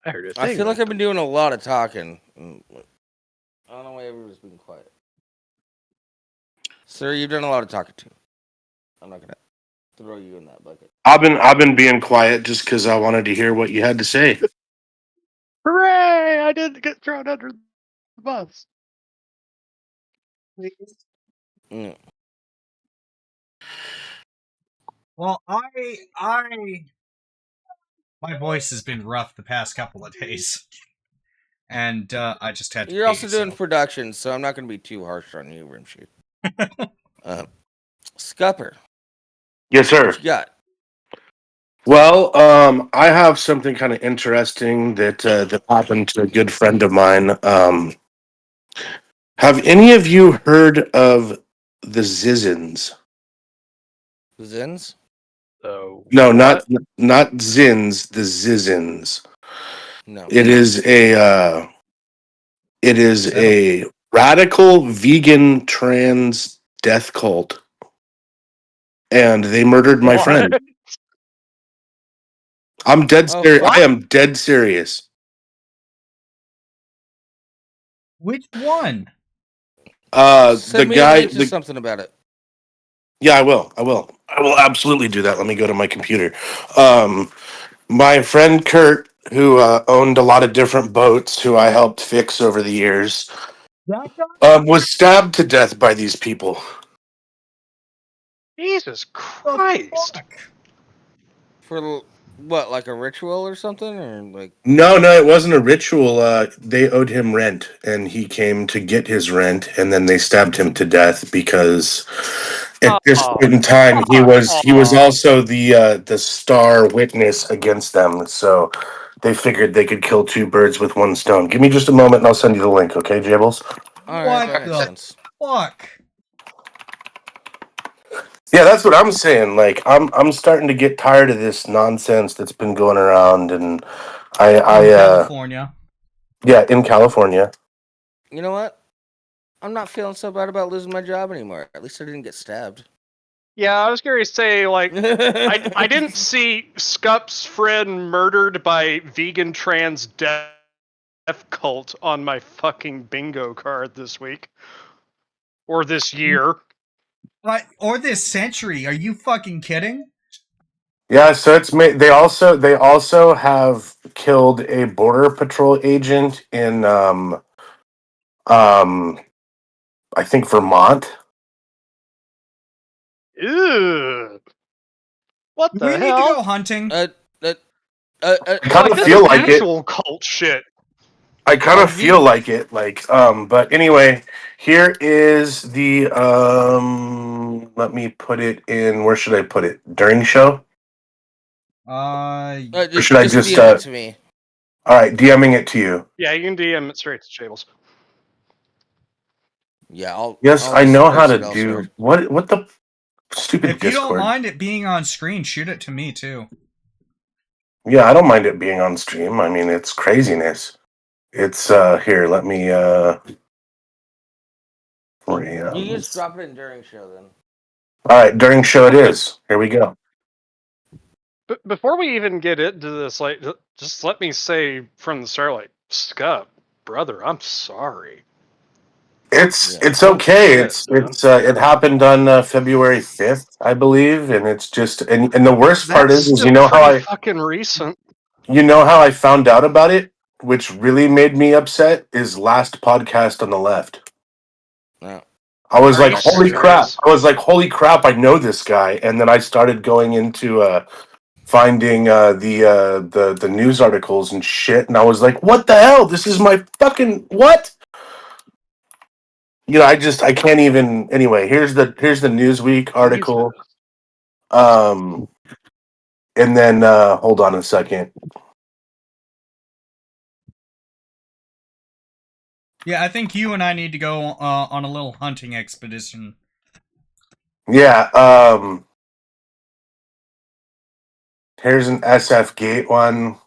I heard a I thing. feel like I've been doing a lot of talking. I don't know why everyone's been quiet. Sir, you've done a lot of talking too. I'm not gonna throw you in that bucket. I've been being quiet just because I wanted to hear what you had to say. Hooray! I didn't get thrown under the bus. Mm. Well, my voice has been rough the past couple of days, and I just had to You're pee. also doing So. production, so I'm not gonna be too harsh on you, Rimshee. Skupper, Yes, sir. what you got? Well, I have something kind of interesting that happened to a good friend of mine. Have any of you heard of the Zizins? Zins? So No, what? not Zins, the Zizins. No. It is Is that a a radical vegan trans death cult, and they murdered my What? friend. I'm dead Oh serious. I fuck! What? am dead serious. which one? The Send me a guy, link to something about it. yeah, I will absolutely do that. Let me go to my computer. My friend Kurt, who owned a lot of different boats, who I helped fix over the years, That guy? was stabbed to death by these people. Jesus The Christ! fuck? For what, like a ritual or something, or like? No, no, it wasn't a ritual. They owed him rent, and he came to get his rent, and then they stabbed him to death because at this Oh, point in time fuck he was off! also the star witness against them. So they figured they could kill two birds with one stone. Give me just a moment, and I'll send you the link. Okay, Jables? All right, What that makes the sense. fuck? Yeah, that's what I'm saying. Like, I'm starting to get tired of this nonsense that's been going around, and In I California. yeah, in California. You know what? I'm not feeling so bad about losing my job anymore. At least I didn't get stabbed. Yeah, I was going to say, like, I didn't see Skup's friend murdered by vegan trans death cult on my fucking bingo card this week. Or this year. Or this century. Are you fucking kidding? Yeah, so it's made. They also have killed a border patrol agent in um I think Vermont. Ew. What Do we the need to go hell? hunting? uh, uh, uh, uh, I kind Like, of this feel is like it. actual cult shit. I kind are of feel ve- like it. Like but anyway, here is the let me put it in. Where should I put it? During show? Or should I just just DM it to me. all right, DMing it to you. Yeah, you can DM it straight to Jables. Yeah, Yes, I'll I just know how post to it elsewhere. do what the stupid If you don't Discord. mind it being on screen, shoot it to me too. Yeah, I don't mind it being on stream. I mean, it's craziness. It's here, let me You can just Rams. drop it in during show then. All right, during show it Okay, is. Here we go. but before we even get into this, like, just let me say from the start, like, Skup, brother, I'm sorry. Yeah. It's Holy okay. shit, man. It happened on February 5th, I believe, and it's just and the worst part That's is still pretty fucking recent. you know how I found out about it, which really made me upset is last podcast on the left. No. I was Are like, you holy crap. serious? I was like, holy crap, I know this guy. And then I started going into finding the news articles and shit, and I was like, what the hell? This is my fucking what? You know, I can't even anyway, here's the Newsweek Jesus. article. Um and then hold on a second. Yeah, I think you and I need to go on a little hunting expedition. Yeah, here's an SF Gate one.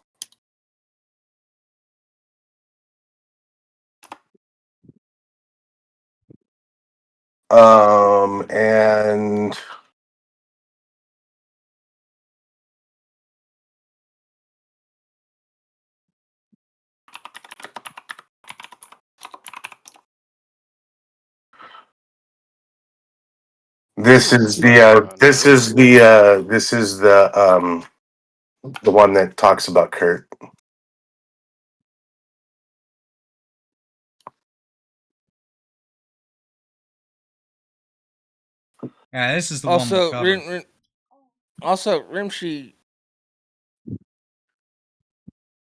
And This is the one that talks about Kurt. Yeah, this is the one we'll Also, cover. Rimshee,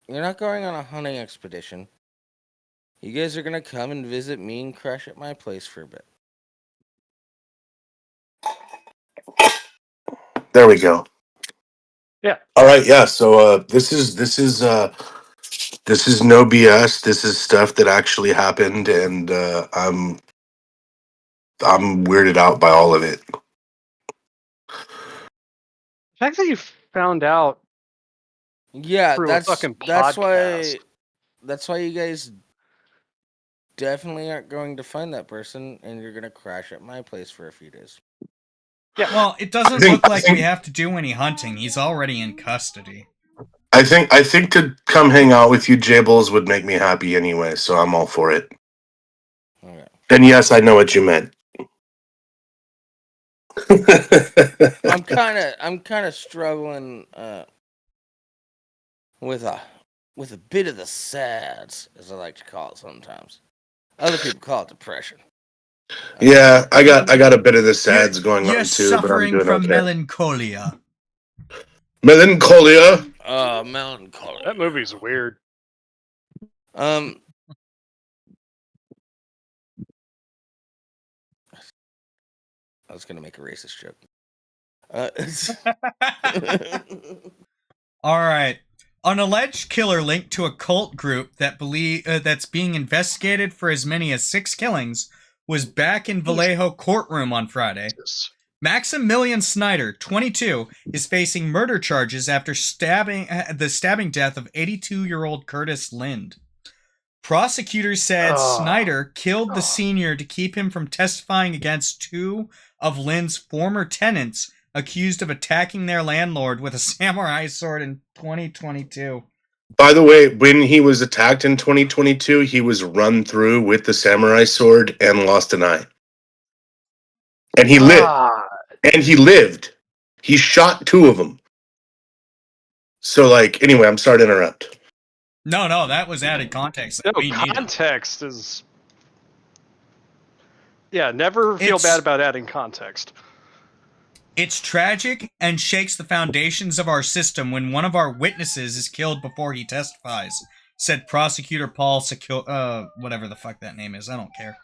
you're not going on a hunting expedition. You guys are gonna come and visit me and crash at my place for a bit. There we go. Yeah. All right. Yeah. So this is no BS. This is stuff that actually happened, and I'm weirded out by all of it. The fact that you found out Yeah, through a fucking that's podcast. why you guys definitely aren't going to find that person, and you're gonna crash at my place for a few days. Yeah. Well, it doesn't look like we have to do any hunting. He's already in custody. I think to come hang out with you, Jables, would make me happy anyway. So I'm all for it. Okay. And yes, I know what you meant. I'm kind of struggling with a bit of the sads, as I like to call it sometimes. Other people call it depression. Yeah, I got a bit of the sads going You're on too, but I'm suffering doing from okay. melancholia. Melancholia. Melancholy. That movie's weird. I was gonna make a racist joke. All right. An alleged killer linked to a cult group that that's being investigated for as many as 6 killings was back in Vallejo courtroom on Friday. Maximilian Snyder, 22, is facing murder charges after the stabbing death of 82-year-old Curtis Lind. Prosecutors said Snyder killed the senior to keep him from testifying against 2 of Lind's former tenants accused of attacking their landlord with a samurai sword in 2022. By the way, when he was attacked in 2022, he was run through with the samurai sword and lost an eye. And he lived. And he lived. He shot 2 of them. So, like, anyway, I'm sorry to interrupt. No, that was added context. No, context is... Yeah, never feel bad about adding context. It's tragic and shakes the foundations of our system when one of our witnesses is killed before he testifies, said prosecutor Paul whatever the fuck that name is, I don't care.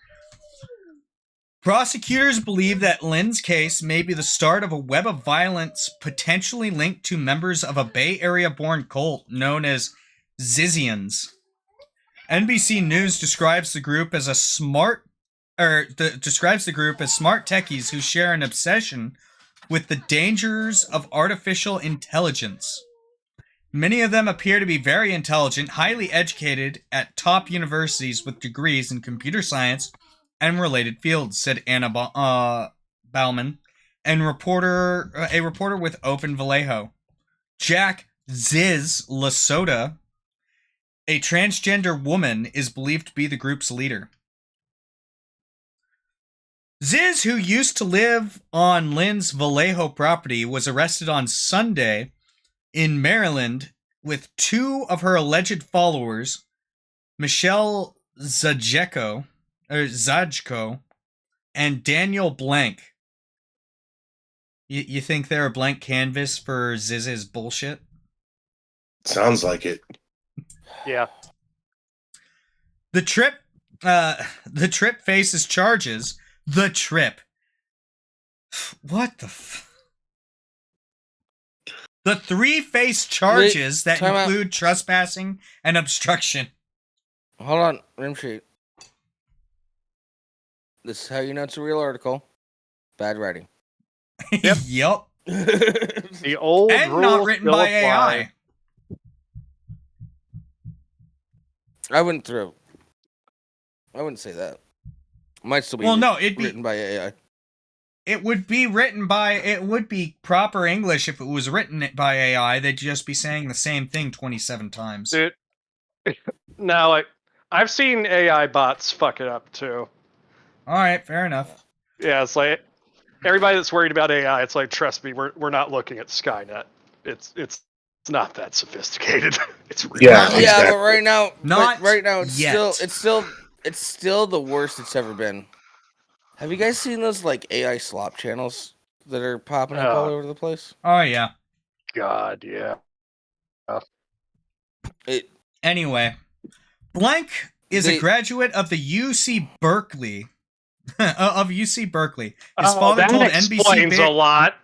Prosecutors believe that Lynn's case may be the start of a web of violence potentially linked to members of a Bay Area-born cult known as Zizians. NBC News describes the group as smart techies who share an obsession with the dangers of artificial intelligence. Many of them appear to be very intelligent, highly educated at top universities with degrees in computer science and related fields, said Anna Bauman, and a reporter with Open Vallejo. Jack Ziz Lasota, a transgender woman, is believed to be the group's leader. Ziz, who used to live on Lynn's Vallejo property, was arrested on Sunday in Maryland with 2 of her alleged followers, Michelle Zajko and Daniel Blank. You think they're a blank canvas for Ziz's bullshit? Sounds like it. Yeah. The Trip faces charges. The Trip. What the The 3 face charges that include trespassing and obstruction. Hold on, Rimshee. This is how you know it's a real article. Bad writing. Yep. Yep. The old and rules not written by apply. AI. I wouldn't say that. It might still be written by AI. It would be proper English if it was written by AI. They'd just be saying the same thing 27 times. Dude, now, I've seen AI bots fuck it up too. Alright, fair enough. Yeah, it's like, everybody that's worried about AI, it's like, trust me, we're not looking at Skynet. It's not that sophisticated. It's really Yeah, not. Yeah, exactly. but right now, Not it's yet. still the worst it's ever been. Have you guys seen those like AI slop channels that are popping up all over the place? Oh yeah. God, yeah. It Anyway, Blank is a they graduate of the UC Berkeley. of UC Berkeley. His Oh, father that told NBC explains a lot.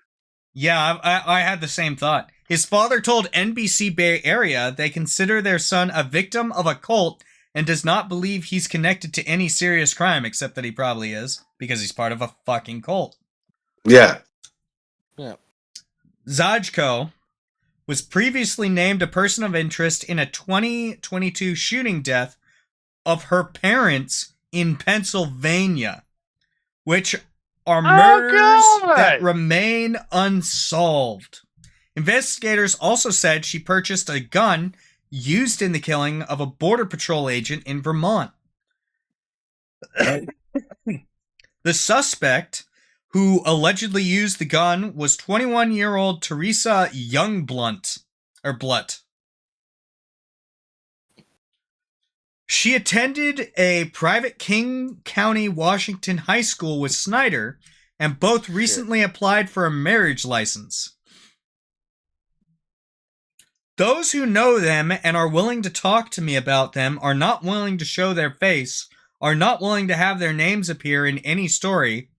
Yeah, I had the same thought. His father told NBC Bay Area they consider their son a victim of a cult and does not believe he's connected to any serious crime, except that he probably is, because he's part of a fucking cult. Yeah. yeah. Zajko was previously named a person of interest in a 2022 shooting death of her parents in Pennsylvania, which are murders that remain unsolved. Investigators also said she purchased a gun used in the killing of a Border Patrol agent in Vermont. The suspect, who allegedly used the gun, was 21-year-old Teresa Youngblunt. She attended a private King County, Washington high school with Snyder, and both recently applied for a marriage license. Those who know them and are willing to talk to me about them are not willing to show their face, are not willing to have their names appear in any story,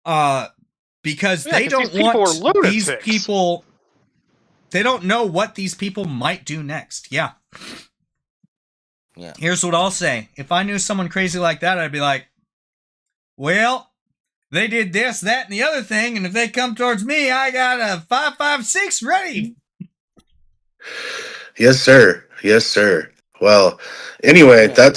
because they don't want these people. They don't know what these people might do next. Yeah. Yeah. Here's what I'll say. If I knew someone crazy like that, I'd be like, well, they did this, that, and the other thing, and if they come towards me, I got a 5.56 ready. Yes, sir. Yes, sir. Well, anyway, Yeah,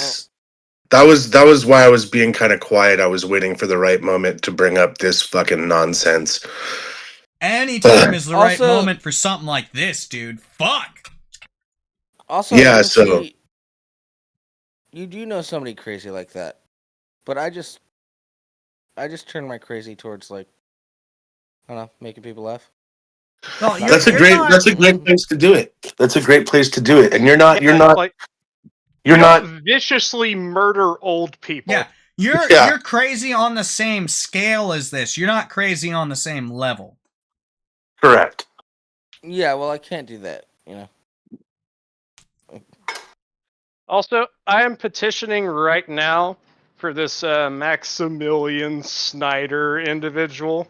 that was why I was being kind of quiet. I was waiting for the right moment to bring up this fucking nonsense. Anytime is the right Also- moment for something like this, dude. Fuck. Also, Yeah, Rimshee, you do know somebody crazy like that, but I just turn my crazy towards like, I don't know, making people laugh. No, That's a great place to do it. That's a great place to do it. And you're not viciously murder old people. Yeah, you're crazy on the same scale as this. You're not crazy on the same level. correct. Yeah, well, I can't do that, you know. Also, I am petitioning right now for this Maximilian Snyder individual.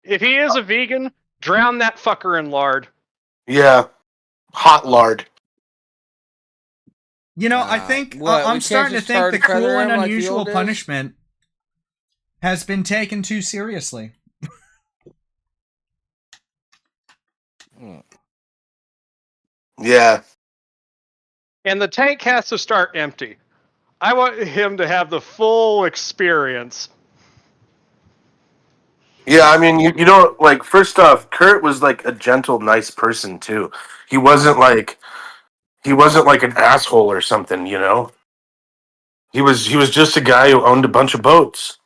If he is a vegan, drown that fucker in lard. Yeah. Hot lard. You know, I think What, we I'm can't starting to just think tar the and feather cruel and him like the unusual old days? punishment has been taken too seriously. Yeah. And the tank has to start empty. I want him to have the full experience. Yeah, I mean, you don't, like, first off, Kurt was, like, a gentle, nice person, too. He wasn't like an asshole or something, you know? He was just a guy who owned a bunch of boats.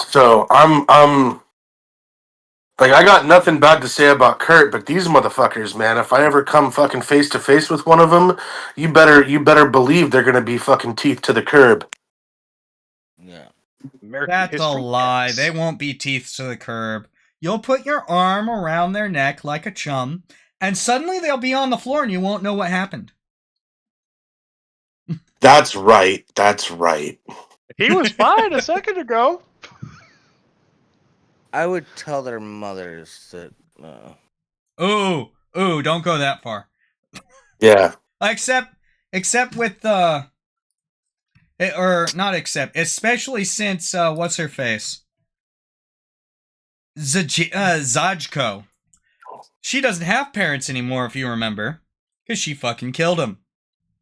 So, I'm like, I got nothing bad to say about Kurt, but these motherfuckers, man, if I ever come fucking face to face with one of them, you better believe they're gonna be fucking teeth to the curb. Yeah. American That's a History lie. X. They won't be teeth to the curb. You'll put your arm around their neck like a chum, and suddenly they'll be on the floor and you won't know what happened. That's right. That's right. He was fine a second ago. I would tell their mothers that. Ooh, don't go that far. Yeah. Except with especially since what's her face? Zajko. She doesn't have parents anymore, if you remember, because she fucking killed him.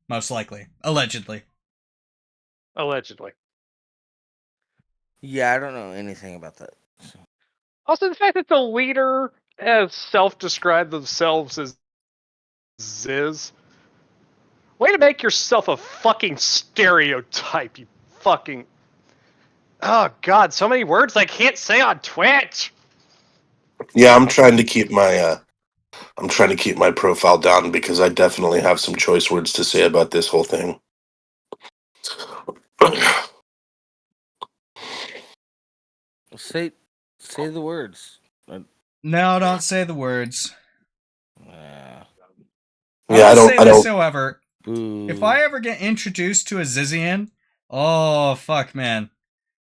Most likely, allegedly. Yeah, I don't know anything about that. So. Also, the fact that the leader has self-described themselves as Ziz. Way to make yourself a fucking stereotype, you fucking... Oh, God, so many words I can't say on Twitch! Yeah, I'm trying to keep my profile down because I definitely have some choice words to say about this whole thing. Say the words. No, don't say the words. Uh, I will say I this, don't. however. boo. If I ever get introduced to a Zizian, oh, fuck, man.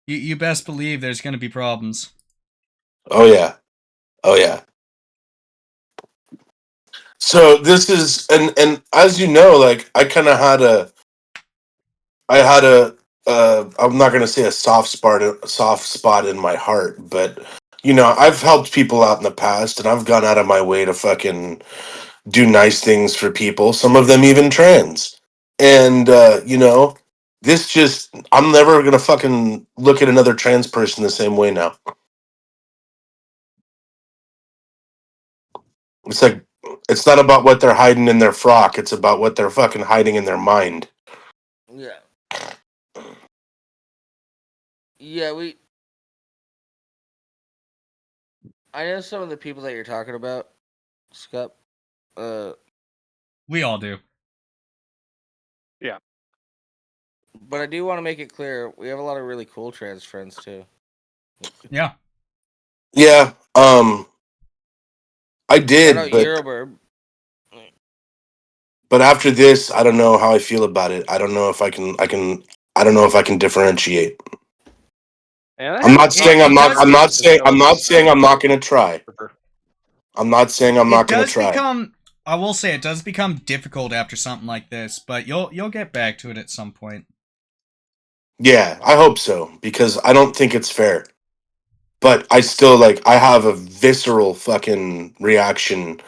You best believe there's going to be problems. Oh yeah, oh yeah. So this is, and as you know, like I kind of had a, I'm not gonna say a soft spot in my heart, but you know, I've helped people out in the past, and I've gone out of my way to fucking do nice things for people. Some of them even trans, and you know, I'm never gonna fucking look at another trans person the same way now. It's like it's not about what they're hiding in their frock. It's about what they're fucking hiding in their mind. Yeah. Yeah, I know some of the people that you're talking about, Skupp. We all do. Yeah. But I do want to make it clear we have a lot of really cool trans friends too. Yeah. Yeah, I Shout out did, Euroburb. but after this, I don't know how I feel about it. I don't know if I don't know if I can differentiate. And I I'm have a not saying It does I'm be- not saying I'm not saying I'm not going to try. I'm not saying I'm not It going to does try. become. I will say it does become difficult after something like this, but you'll get back to it at some point. Yeah, I hope so because I don't think it's fair. But I still like I have a visceral fucking reaction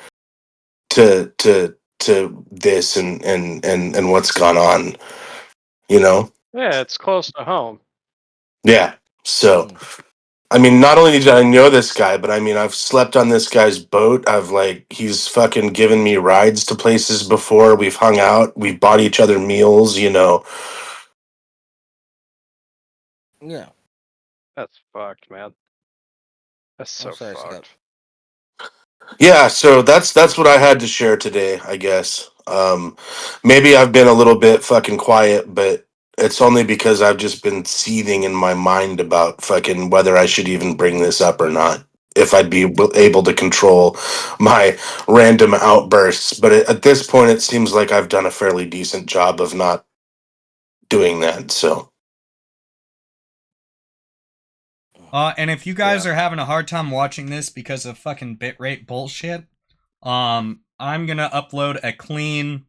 to this and what's gone on, you know? Yeah, it's close to home. Yeah. So Mm. I mean, not only did I know this guy, but I mean, I've slept on this guy's boat. He's fucking given me rides to places before. We've hung out. We've bought each other meals, you know. Yeah. That's fucked, man. That's so I'm sorry, Skupp. fucked. Yeah, so that's what I had to share today, I guess. Maybe I've been a little bit fucking quiet, but it's only because I've just been seething in my mind about fucking whether I should even bring this up or not. If I'd be able to control my random outbursts, but at this point, it seems like I've done a fairly decent job of not doing that. So, And if you guys are having a hard time watching this because of fucking bitrate bullshit, I'm gonna upload a clean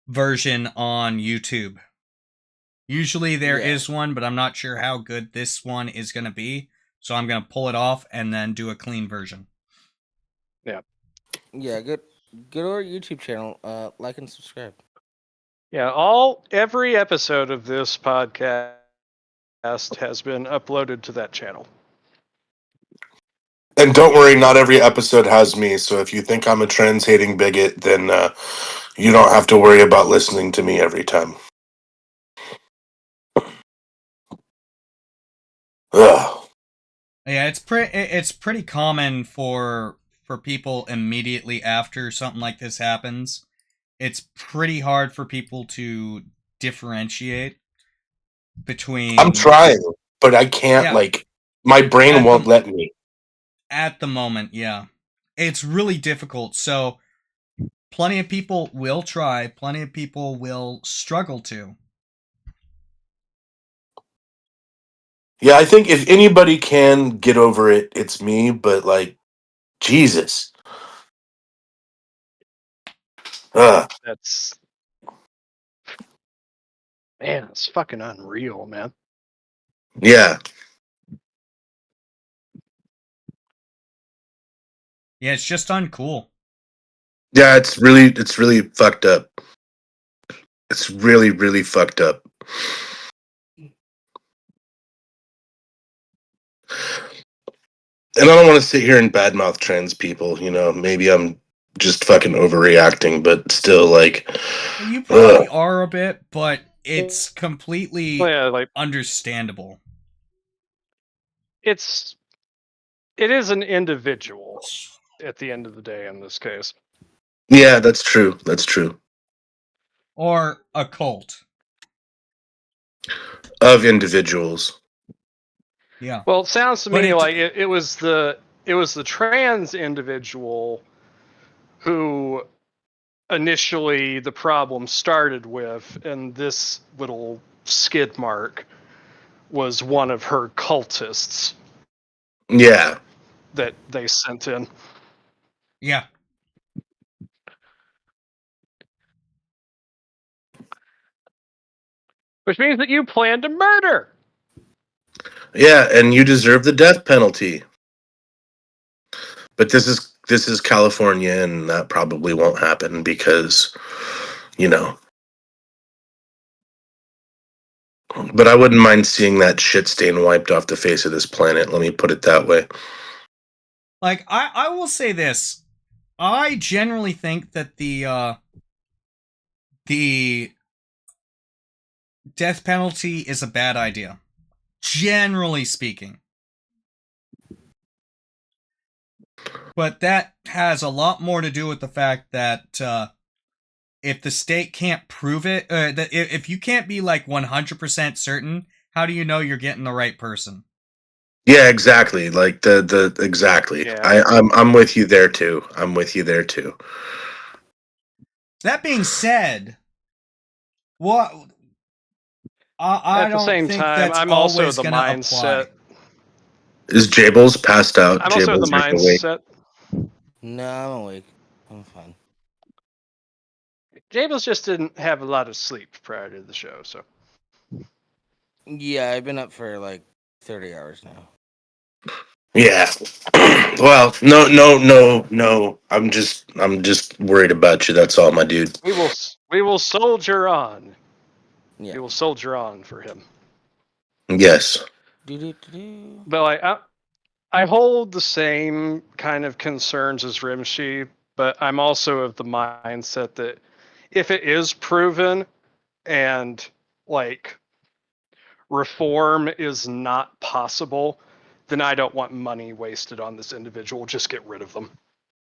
version on YouTube. Usually there is one, but I'm not sure how good this one is gonna be, so I'm gonna pull it off and then do a clean version. Yeah, good to our YouTube channel. Like and subscribe. Yeah, every episode of this podcast has been uploaded to that channel. and don't worry, not every episode has me. So if you think I'm a trans hating bigot, then you don't have to worry about listening to me every time. Ugh. Yeah, it's pretty common for people immediately after something like this happens. It's pretty hard for people to differentiate between. I'm trying, but I can't. Yeah, Like, my brain at won't the let me. at the moment, yeah, it's really difficult. So, plenty of people will try. Plenty of people will struggle to. Yeah, I think if anybody can get over it, it's me. But like, Jesus, ugh. That's man, it's fucking unreal, man. Yeah, Yeah, it's just uncool. yeah. It's really fucked up. It's really, really fucked up. And I don't want to sit here and badmouth trans people. You know, maybe I'm just fucking overreacting, but still, like, You probably are a bit, but it's completely Well, yeah, like understandable. it is an individual at the end of the day in this case. yeah, that's true. That's true. Or a cult. Of individuals. Yeah. Well, it sounds to But me it- like it was the trans individual who initially the problem started with, and this little skid mark was one of her cultists Yeah. that they sent in. Yeah. Which means that you planned to murder. Yeah, and you deserve the death penalty. But this is California, and that probably won't happen because, you know. But I wouldn't mind seeing that shit stain wiped off the face of this planet. Let me put it that way. Like, I will say this. I generally think that the death penalty is a bad idea. Generally speaking. But that has a lot more to do with the fact that if the state can't prove it, that if you can't be like 100% certain, how do you know you're getting the right person? Yeah, exactly. Like the exactly. Yeah. I'm with you there too. I'm with you there too. That being said, what I At the don't same think time, that's I'm also always the gonna apply. mindset. Is Jables passed out? I'm also the Jables, you're awake. mindset. No, I'm awake. I'm fine. Jables just didn't have a lot of sleep prior to the show, so. Yeah, I've been up for like 30 hours now. Yeah. Well, no. I'm just worried about you. That's all, my dude. We will soldier on. Yeah. We will soldier on for him. Yes. Do-do-do-do. But I hold the same kind of concerns as Rimshee, but I'm also of the mindset that if it is proven and like reform is not possible, then I don't want money wasted on this individual. Just get rid of them.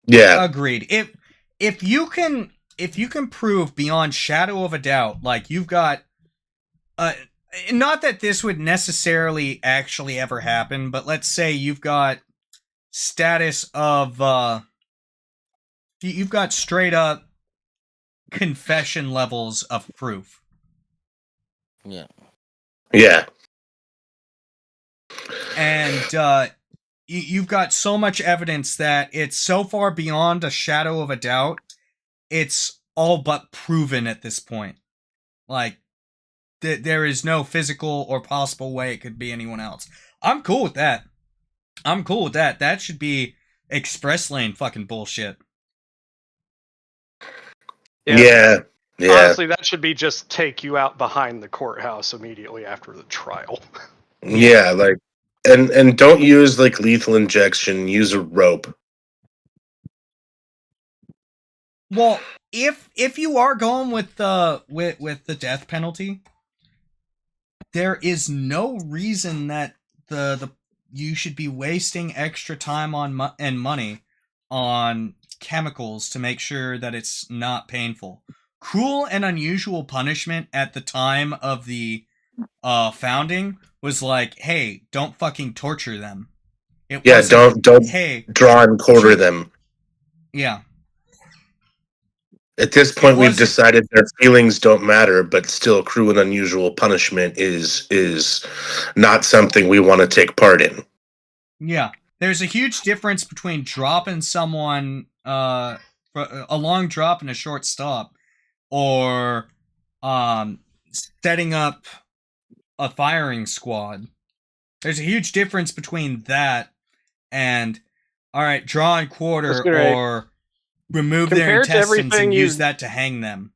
Yeah. Agreed. If you can prove beyond shadow of a doubt, like you've got not that this would necessarily actually ever happen, but let's say you've got status of you've got straight up confession levels of proof. Yeah. Yeah. And you've got so much evidence that it's so far beyond a shadow of a doubt, it's all but proven at this point. Like, there is no physical or possible way it could be anyone else. I'm cool with that. That should be express lane fucking bullshit. Yeah. Honestly, that should be just take you out behind the courthouse immediately after the trial. Yeah, like and don't use like lethal injection, use a rope. Well, if you are going with the death penalty, there is no reason that the you should be wasting extra time on and money on chemicals to make sure that it's not painful. Cruel and unusual punishment at the time of the founding was like, hey, don't fucking torture them. It Yeah, wasn't, don't hey, draw and quarter them. Yeah. At this It point, we've wasn't. decided their feelings don't matter, but still, cruel and unusual punishment is not something we want to take part in. Yeah. There's a huge difference between dropping someone, a long drop and a short stop, or setting up a firing squad. There's a huge difference between that and, all right, draw and quarter or remove their Compared to intestines everything and you- use that to hang them.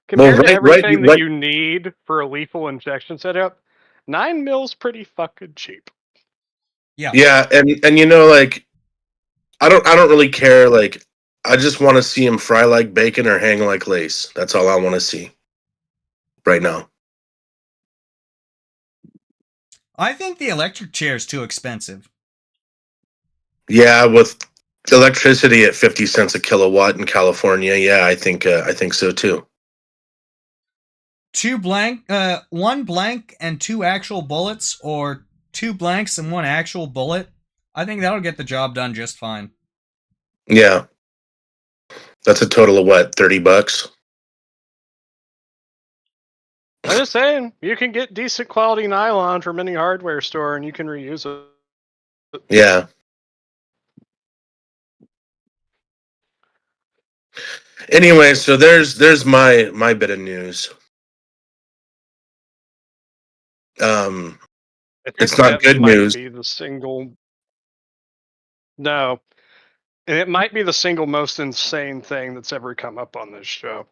Compared Well, to everything that right. you need for a lethal injection setup, 9 mil's pretty fucking cheap. Yeah. Yeah, and you know, like I don't really care like I just want to see him fry like bacon or hang like lace. That's all I want to see right now. I think the electric chair is too expensive. Yeah, with electricity at 50 cents a kilowatt in California, yeah, I think so too. One blank and two actual bullets, or two blanks and one actual bullet. I think that'll get the job done just fine. Yeah. That's a total of what, $30? I'm just saying, you can get decent quality nylon from any hardware store, and you can reuse it. Yeah. Anyway, so there's my bit of news. I think It's not that good might news. be the single. No, and it might be the single most insane thing that's ever come up on this show.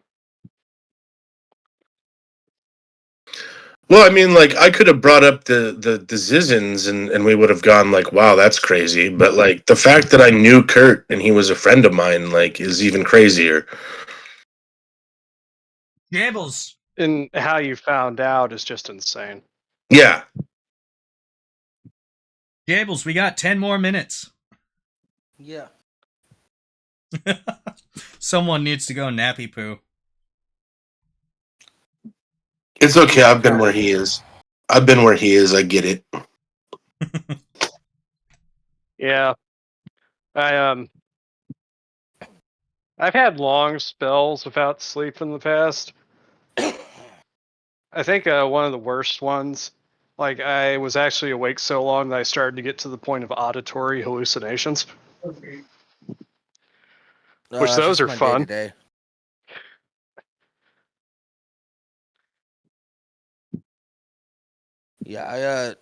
Well, I mean, like I could have brought up the Zizins and we would have gone like, wow, that's crazy. But like the fact that I knew Kurt and he was a friend of mine, like, is even crazier. Jables. And how you found out is just insane. Yeah. Jables, we got 10 more minutes. Yeah. Someone needs to go nappy poo. It's okay. I've been where he is. I've been where he is. I get it. Yeah, I've had long spells without sleep in the past. I think one of the worst ones, like I was actually awake so long that I started to get to the point of auditory hallucinations, which That's those just are my day to fun. day. Yeah,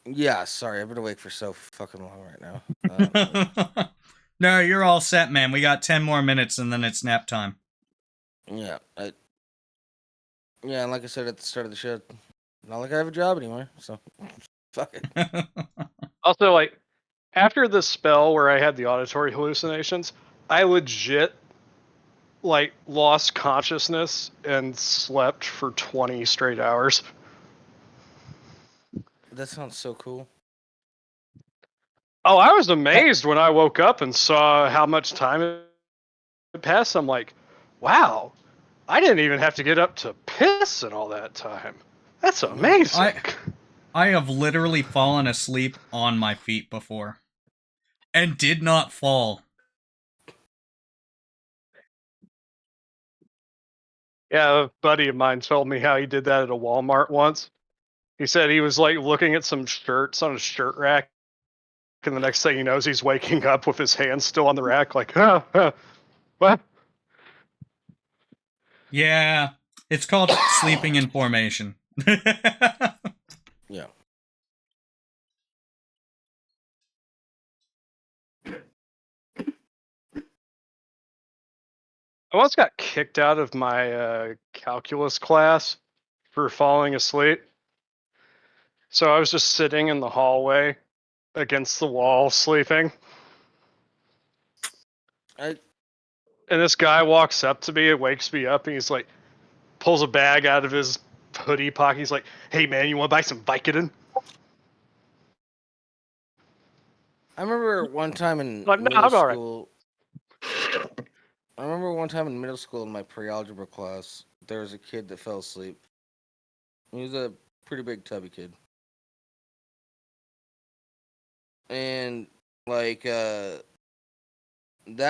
yeah, sorry, I've been awake for so fucking long right now. No, you're all set, man. We got 10 more minutes and then it's nap time. Yeah, and like I said at the start of the show, not like I have a job anymore, so fuck it. Also, like after the spell where I had the auditory hallucinations, I legit like lost consciousness and slept for 20 straight hours. That sounds so cool. Oh, I was amazed when I woke up and saw how much time had passed. I'm like, wow, I didn't even have to get up to piss in all that time. That's amazing. I have literally fallen asleep on my feet before. And did not fall. Yeah, a buddy of mine told me how he did that at a Walmart once. He said he was like looking at some shirts on a shirt rack, and the next thing he knows, he's waking up with his hands still on the rack, like, what? Yeah, it's called sleeping in formation. Yeah. I once got kicked out of my calculus class for falling asleep. So I was just sitting in the hallway against the wall sleeping. I And this guy walks up to me and wakes me up, and he's like, pulls a bag out of his hoodie pocket. He's like, hey man, you want to buy some Vicodin? I remember one time in I'm like, no, middle I'm all right. school. I remember one time in middle school in my pre-algebra class, there was a kid that fell asleep. He was a pretty big tubby kid. And like that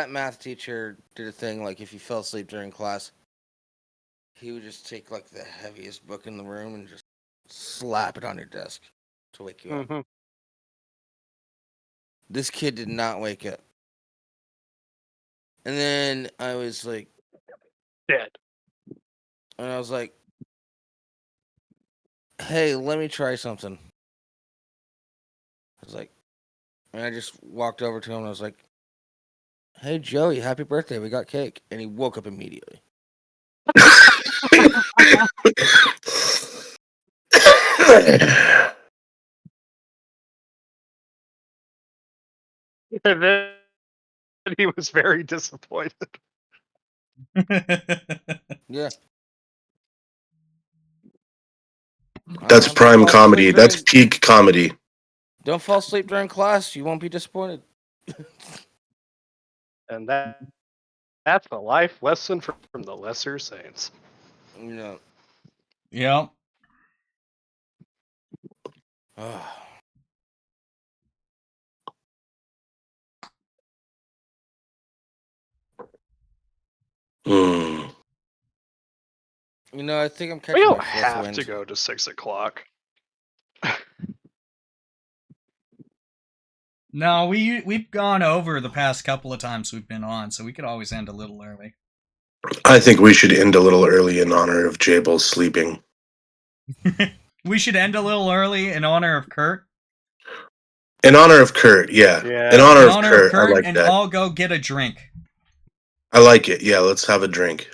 math teacher did a thing like if you fell asleep during class, he would just take like the heaviest book in the room and just slap it on your desk to wake you up. Mm-hmm. This kid did not wake up. And then I was like, Dead. and I was like, hey, let me try something. I was like, and I just walked over to him and I was like, hey, Joey, happy birthday. We got cake. And he woke up immediately. And then said he was very disappointed. Yeah. That's Don't prime fall comedy. asleep That's during- peak comedy. Don't fall asleep during class. You won't be disappointed. And that's a life lesson from the Lesser Saints. You know. Yep. Mm. You know, I think I'm We catching don't my fourth have wind. to go to 6 o'clock. No, we've gone over the past couple of times we've been on, so we could always end a little early. I think we should end a little early in honor of Jables sleeping. We should end a little early in honor of Kurt. In honor of Kurt, yeah. Yeah. In honor, In of, honor Kurt, of Kurt, I like and that. I'll go get a drink. I like it. Yeah, let's have a drink.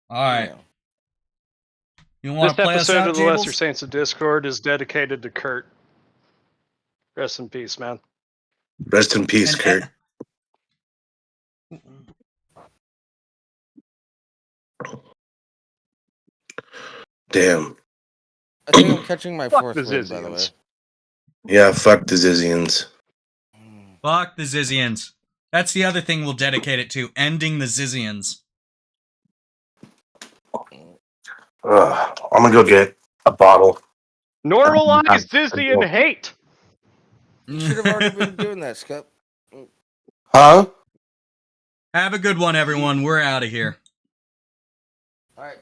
All right. Yeah. You want This to play us episode out, of the Lesser Jables? Saints of Discord is dedicated to Kurt. Rest in peace, man. Rest in peace, And Kurt. Damn. I think I'm catching my Fuck fourth the wind, by the way. Zizians. Yeah, fuck the Zizians. Fuck the Zizians. That's the other thing we'll dedicate it to, ending the Zizians. I'm gonna go get a bottle. Normalize Zizian hate! You should have already been doing that, Skupp. Huh? Have a good one, everyone. We're out of here. All right.